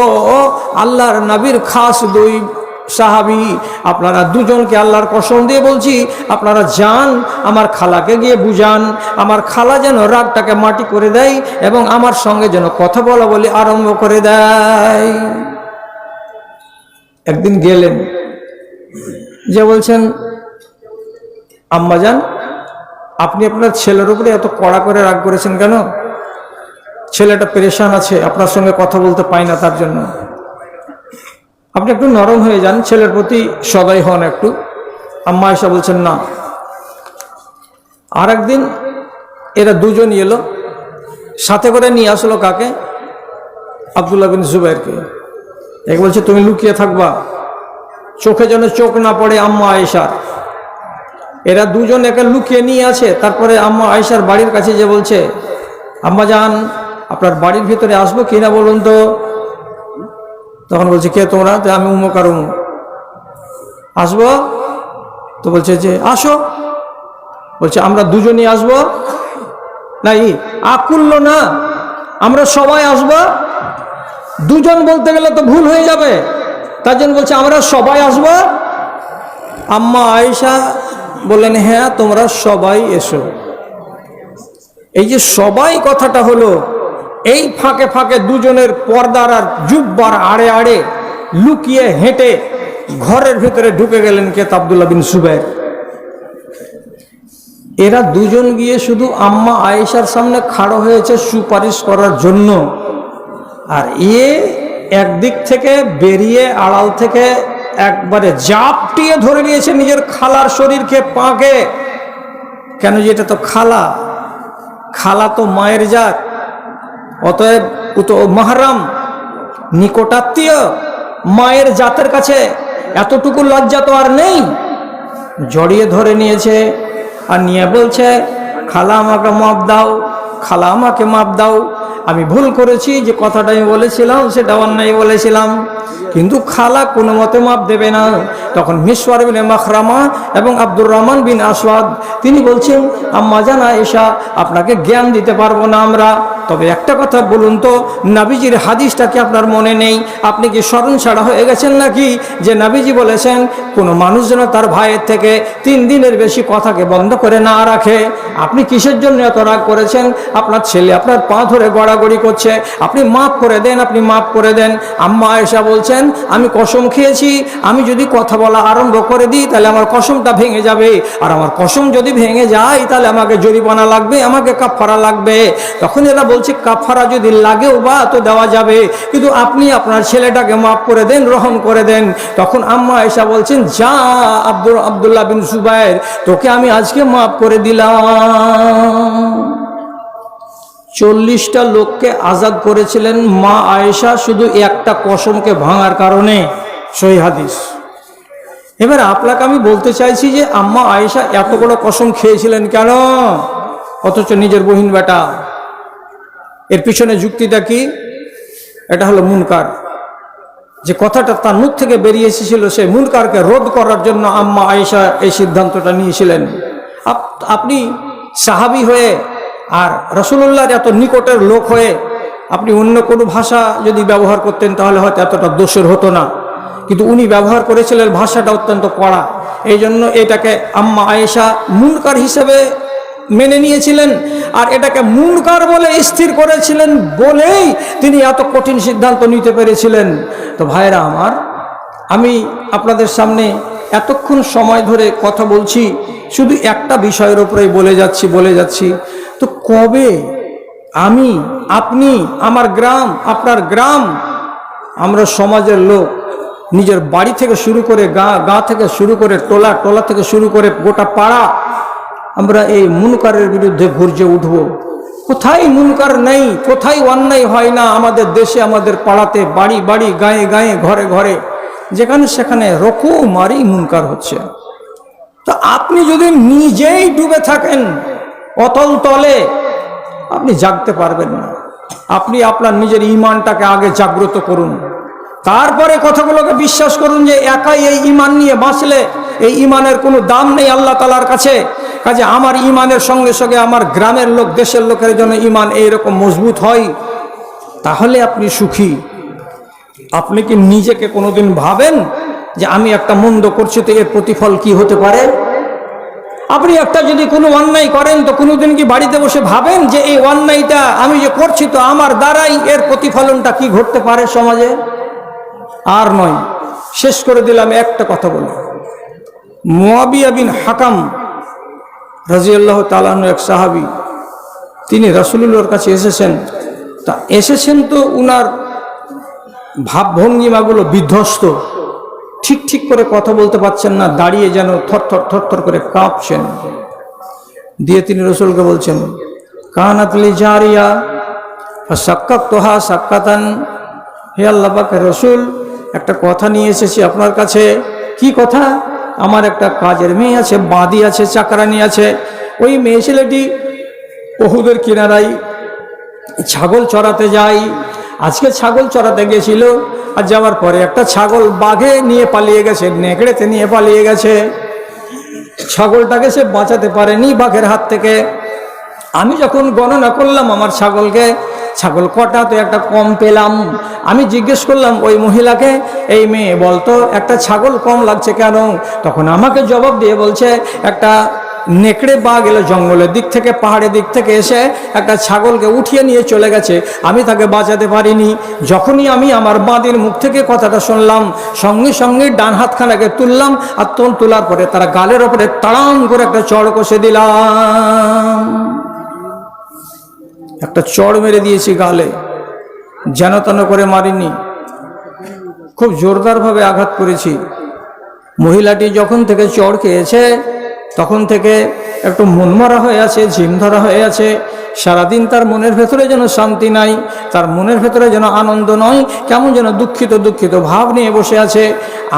আল্লাহর নবীর খাস দুই সাহাবী, আপনারা দুজনকে আল্লাহর কসম দিয়ে বলছি, আপনারা যান আমার খালাকে গিয়ে বুঝান, আমার খালা যেন রাগটাকে মাটি করে দেয় এবং আমার সঙ্গে যেন কথা বলা বলি আরম্ভ করে দেয়। একদিন গেলেন, যে বলছেন, আম্মাজান আপনি আপনার ছেলের উপরে এত কড়া করে রাগ করেছেন কেন? ছেলেটা পেরেশান আছে, আপনার সঙ্গে কথা বলতে পায় না, তার জন্য আপনি একটু নরম হয়ে যান, ছেলের প্রতি সদয় হন একটু। আম্মা আয়েশা বলছেন না। আর একদিন এরা দুজনই এলো, সাথে করে নিয়ে আসলো কাকে? আব্দুল্লাহ বিন জুবাইরকে। এক বলছে তুমি লুকিয়ে থাকবা, চোখে যেন চোখ না পড়ে আম্মা আয়েশার। এরা দুজন একে লুকিয়ে নিয়ে আছে। তারপরে আম্মা আয়েশার বাড়ির কাছে যে বলছে, আম্মা জান আপনার বাড়ির ভিতরে আসবো কিনা বলুন তো। তখন বলছে কে তোমরা? তো আমি উমুক আর উমুক। আসবো? তো বলছে যে আসো। বলছে আমরা দুজনই আসবো? নাই আকুল্য না, আমরা সবাই আসবো। দুজন বলতে গেলে তো ভুল হয়ে যাবে, তার জন্য বলছে আমরা সবাই আসবো। আম্মা আয়েশা বললেন হ্যাঁ তোমরা সবাই এসো। এই যে সবাই কথাটা হলো, এই ফাঁকে ফাঁকে দুজনের পর্দার আর জুব্বার আড়ে আড়ে লুকিয়ে হেঁটে ঘরের ভিতরে ঢুকে গেলেন কে? আব্দুল্লাহ বিন জুবাইর। এরা দুজন গিয়ে শুধু আম্মা আয়েশার সামনে খাড়া হয়েছে সুপারিশ করার জন্য, আর একদিক থেকে বেরিয়ে আড়াল থেকে একবারে জাপটিয়ে ধরে নিয়েছে নিজের খালার শরীরকে, পাকে। কেন? যে এটা তো খালা, খালা তো মায়ের জাত, অতএব ও তো মাহরাম, নিকটাত্মীয়, মায়ের জাতের কাছে এতটুকু লজ্জা তো আর নেই। জড়িয়ে ধরে নিয়েছে আর নিয়ে বলছে খালা আমাকে মাপ দাও, খালা আমাকে মাপ দাও, আমি ভুল করেছি, যে কথাটা আমি বলেছিলাম সেটা অন্যায় বলেছিলাম, কিন্তু খালা কোনো মতে মাপ দেবে না। তখন মিসওয়ার বিন মাখরামা এবং আব্দুর রহমান বিন আসওয়াদ তিনি বলছেন, আম্মা জান আয়েশা আপনাকে জ্ঞান দিতে পারবো না আমরা, তবে একটা কথা বলুন তো, নাবিজির হাদিসটা কি আপনার মনে নেই? আপনি কি স্মরণ ছাড়া হয়ে গেছেন নাকি? যে নাবিজি বলেছেন কোনো মানুষ যেন তার ভাইয়ের থেকে 3 দিনের বেশি কথাকে বন্ধ করে না রাখে। আপনি কিসের জন্য এত রাগ করেছেন? আপনার ছেলে আপনার পা ধরে গড়াগড়ি করছে, আপনি মাফ করে দেন, আপনি মাফ করে দেন। আম্মা আয়েশা বলছেন আমি কসম খেয়েছি, আমি যদি কথা বলা আরম্ভ করে দিই তাহলে আমার কসমটা ভেঙে যাবে, আর আমার কসম যদি ভেঙে যায় তাহলে আমাকে জরিমানা লাগবে, আমাকে কাফারা লাগবে। তখন এরা বলছে কাফারা যদি লাগেও বা তো দেওয়া যাবে, কিন্তু আপনি আপনার ছেলেটাকে মাফ করে দেন, রহম করে দেন। তখন আম্মা আয়েশা বলছেন যা আব্দুল্লাহ বিন জুবাইর, তোকে আমি আজকে মাফ করে দিলাম। 40টা লোককে আজাদ করেছিলেন মা আয়েশা শুধু একটা কসমকে ভাঙার কারণে, সহিহ হাদিস। এবার আপনাকে আমি বলতে চাইছি যে আম্মা আয়েশা এত বড় কসম খেয়েছিলেন কেন, অথচ নিজের বহিন বেটা? এর পিছনে যুক্তিটা কি? এটা হলো মুনকার। যে কথাটা তার মুখ থেকে বেরিয়ে এসেছিল সেই মুনকারকে রোধ করার জন্য আম্মা আয়েশা এই সিদ্ধান্তটা নিয়েছিলেন। আপনি সাহাবী হয়ে আর রাসূলুল্লাহর এত নিকটের লোক হয়ে আপনি অন্য কোনো ভাষা যদি ব্যবহার করতেন তাহলে হয়তো এতটা দোষের হতো না, কিন্তু উনি ব্যবহার করেছিলেন ভাষাটা অত্যন্ত কড়া। এই জন্য এটাকে আম্মা আয়েশা মুনকার হিসেবে মেনে নিয়েছিলেন, আর এটাকে মুনকার বলে স্থির করেছিলেন বলেই তিনি এত কঠিন সিদ্ধান্ত নিতে পেরেছিলেন। তো ভাইরা আমার, আমি আপনাদের সামনে এতক্ষণ সময় ধরে কথা বলছি, শুধু একটা বিষয়ের উপরেই বলে যাচ্ছি। তো কবে আমি, আপনি, আমার গ্রাম, আপনার গ্রাম, আমরা সমাজের লোক নিজের বাড়ি থেকে শুরু করে গা থেকে শুরু করে টোলা থেকে শুরু করে গোটা পাড়া আমরা এই মুনকারের বিরুদ্ধে গর্জে উঠব? কোথায় মুনকার নেই, কোথায় অন্যায় হয় না আমাদের দেশে, আমাদের পাড়াতে, বাড়ি বাড়ি, গায়ে গায়ে, ঘরে ঘরে, যেখানে সেখানে রকমারি মুনকার হচ্ছে। তো আপনি যদি নিজেই ডুবে থাকেন অতল তলে, আপনি জাগতে পারবেন না। আপনি আপনার নিজের ঈমানটাকে আগে জাগ্রত করুন, তারপরে কথাগুলোকে বিশ্বাস করুন যে একাই এই ঈমান নিয়ে বাঁচলে এই ঈমানের কোনো দাম নেই আল্লাহ তাআলার কাছে। কাজে আমার ঈমানের সঙ্গে সঙ্গে আমার গ্রামের লোক, দেশের লোকের জন্য ঈমান এইরকম মজবুত হয়, তাহলে আপনি সুখী। আপনি কি নিজেকে কোনোদিন ভাবেন যে আমি একটা মন্দ করছি তো এর প্রতিফল কি হতে পারে। আপনি একটা যদি কোনো অন্যায় করেন তো কোনোদিন কি বাড়িতে বসে ভাবেন যে এই অন্যায়টা আমি যে করছি তো আমার দ্বারাই এর প্রতিফলনটা কি ঘটতে পারে সমাজে? আর নয়। শেষ করে দিলাম একটা কথা বলে। মুয়াবিয়া বিন হাকাম রাদিয়াল্লাহু তাআলা আনহু এক সাহাবী, তিনি রাসূলুল্লাহর কাছে এসেছেন। তা এসেছেন তো উনার ভাবভঙ্গিমাগুলো বিধ্বস্ত, ঠিক করে কথা বলতে পারছেন না, দাঁড়িয়ে যেন থরথর করে কাঁপছেন। দিয়ে তিনি রাসূলকে বলছেন, কানাত লি জারিয়া ফাসাক্কাতুহা সাক্কাতান, হে আল্লাহ পাকের রাসূল, একটা কথা নিয়ে এসেছি আপনার কাছে। কি কথা? আমার একটা কাজের মেয়ে আছে, বাঁদি আছে, চাকরানি আছে। ওই মেয়ে ছেলেটি উহুদের কিনারায় ছাগল চড়াতে যায়। আজকে ছাগল চড়াতে গেছিল, আর যাওয়ার পরে একটা ছাগল বাঘে নিয়ে পালিয়ে গেছে, নেকড়েতে নিয়ে পালিয়ে গেছে। ছাগলটাকে সে বাঁচাতে পারেনি বাঘের হাত থেকে। আমি যখন গণনা করলাম আমার ছাগল কটা, তো একটা কম পেলাম। আমি জিজ্ঞেস করলাম ওই মহিলাকে, এই মেয়ে বলতো একটা ছাগল কম লাগছে কেন? তখন আমাকে জবাব দিয়ে বলছে, একটা নেকড়ে বাঘ এলো জঙ্গলের দিক থেকে, পাহাড়ের দিক থেকে এসে একটা ছাগলকে উঠিয়ে নিয়ে চলে গেছে, আমি তাকে বাঁচাতে পারিনি। যখনই আমি আমার বাঁদির মুখ থেকে কথাটা শুনলাম, সঙ্গে ডান হাতখানাকে তুললাম, আর তোলার পরে তারা গালের ওপরে তাড়াম করে একটা চড় কষে দিলাম। একটা চড় মেরে দিয়েছি গালে, যেন তেন করে মারিনি, খুব জোরদারভাবে আঘাত করেছি। মহিলাটি যখন থেকে চড় খেয়েছে তখন থেকে একটু মনমরা হয়ে আছে, ঝিম ধরা হয়ে আছে। সারাদিন তার মনের ভেতরে যেন শান্তি নাই, তার মনের ভেতরে যেন আনন্দ নয়, কেমন যেন দুঃখিত ভাব নিয়ে বসে আছে।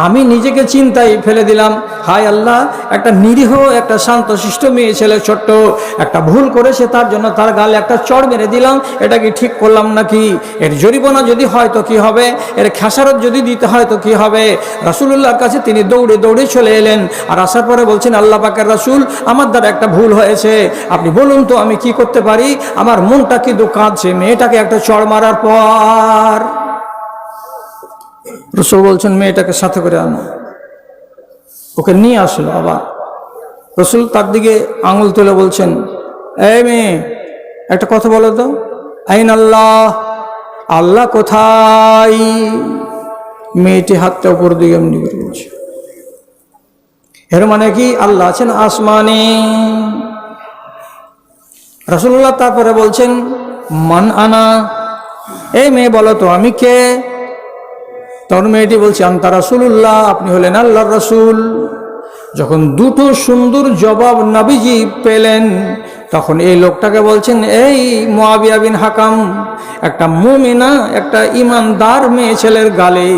আমি নিজেকে চিন্তায় ফেলে দিলাম, হায় আল্লাহ, একটা নিরীহ, একটা শান্তশিষ্ট মেয়ে ছেলে, ছোট্ট একটা ভুল করেছে, তার জন্য তার গালে একটা চড় মেরে দিলাম। এটা কি ঠিক করলাম নাকি? এর জরিমানা যদি হয় তো কি হবে? এর খেসারত যদি দিতে হয় তো কি হবে? রাসূলুল্লাহর কাছে তিনি দৌড়ে চলে এলেন, আর আসার পরে বলছেন, আল্লাহ পাকের রাসূল, আমার দ্বারা একটা ভুল হয়েছে, আপনি বলুন তো আমি কি করতে পারি? আমার মনটা কিন্তু কাঁদছে মেয়েটাকে একটা চড় মারার পর। রাসূল বলছেন, মেয়েটাকে সাথে করে আনো। ওকে নিয়ে আসলো। আবার রাসূল তার দিকে আঙুল তুলে বলছেন, এই মেয়ে, একটা কথা বলো তো, আইন আল্লাহ, আল্লাহ কোথায়? মেয়েটি হাতটা উপর দিকে এমনি করে বলছে। এর মানে কি? আল্লাহ আছেন আসমানে। রাসূলুল্লাহ তারপরে বলছেন, মান আনা? এই মেয়ে বলো তো আমি কে? তখন মেয়েটি বলছে, আনতা রাসূলুল্লাহ, আপনি হলেন আল্লাহর রাসূল। যখন দুটো সুন্দর জবাব নবীজি পেলেন, তখন এই লোকটাকে বলছেন, এই মুয়াবিয়া বিন হাকাম, একটা মুমিনা, একটা ইমানদার মেয়ে ছেলের গালে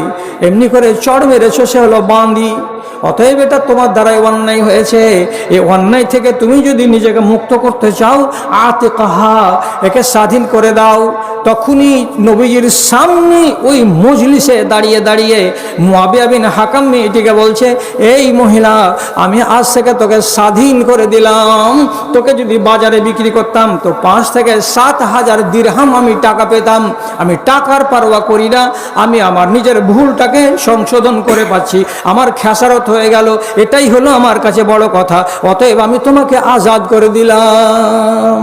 এমনি করে চড় মেরেছো, সে হলো বাঁদি। অতএব এটা তোমার দ্বারাই অন্যায় হয়েছে। এই অন্যায় থেকে তুমি যদি নিজেকে মুক্ত করতে চাও, আতিকাহা, একে স্বাধীন করে দাও। তখনই নবীজির সামনে ওই মজলিসে দাঁড়িয়ে মুয়াবিয়া বিন হাকাম মেয়েটিকে বলছে, এই মহিলা, আমি আজ থেকে তোকে স্বাধীন করে দিলাম। তোকে যদি বাজারে বিক্রি করতাম তো 5 থেকে 7,000 দিরহাম আমি টাকা পেতাম। আমি টাকার পারোয়া করি না, আমি আমার নিজের ভুলটাকে সংশোধন করে পাচ্ছি, আমার খেসারত হয়ে গেল, এটাই হলো আমার কাছে বড় কথা। অতএব আমি তোমাকে আজাদ করে দিলাম।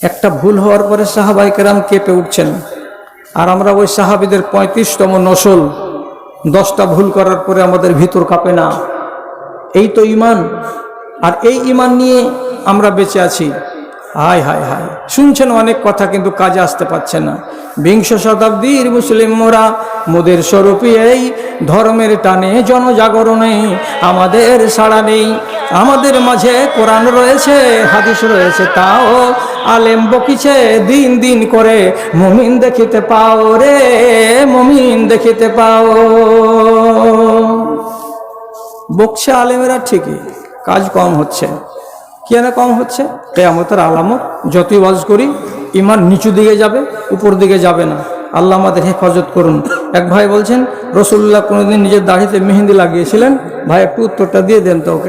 একটা ভুল হওয়ার পরে সাহাবায়ে কেরাম কেঁপে উঠছেন, আর আমরা ওই সাহাবীদের 35তম নসল। 10টা ভুল করার পরে আমাদের ভিতর কাঁপে না। এই তো ঈমান, আর এই ঈমান নিয়ে আমরা বেঁচে আছি। হায় হায় হায়, শুনছেন অনেক কথা কিন্তু কাজে আসতে পারছে না। 20 শতাব্দীর মুসলিম মোরা, মোদের স্বরূপী এই ধর্মের টানে জনজাগরণে আমাদের সাড়া নেই। আমাদের মাঝে কোরআন রয়েছে, হাদিস রয়েছে, তাও আলেম বকিছে দিন করে। মুমিন দেখিতে পাও রে, মুমিন দেখিতে পাও। বকছে আলেমেরা ঠিকই, কাজ কম হচ্ছে। কেন কম হচ্ছে? কিয়ামতের আলামত। যতই ওয়াজ করি ঈমান নিচু দিকে যাবে, উপর দিকে যাবে না। আল্লাহ আমাদের হেফাজত করুন। এক ভাই বলছেন, রাসূলুল্লাহ কোনোদিন নিজের দাড়িতে মেহেন্দি লাগিয়েছিলেন? ভাই একটু উত্তরটা দিয়ে দেন তো ওকে।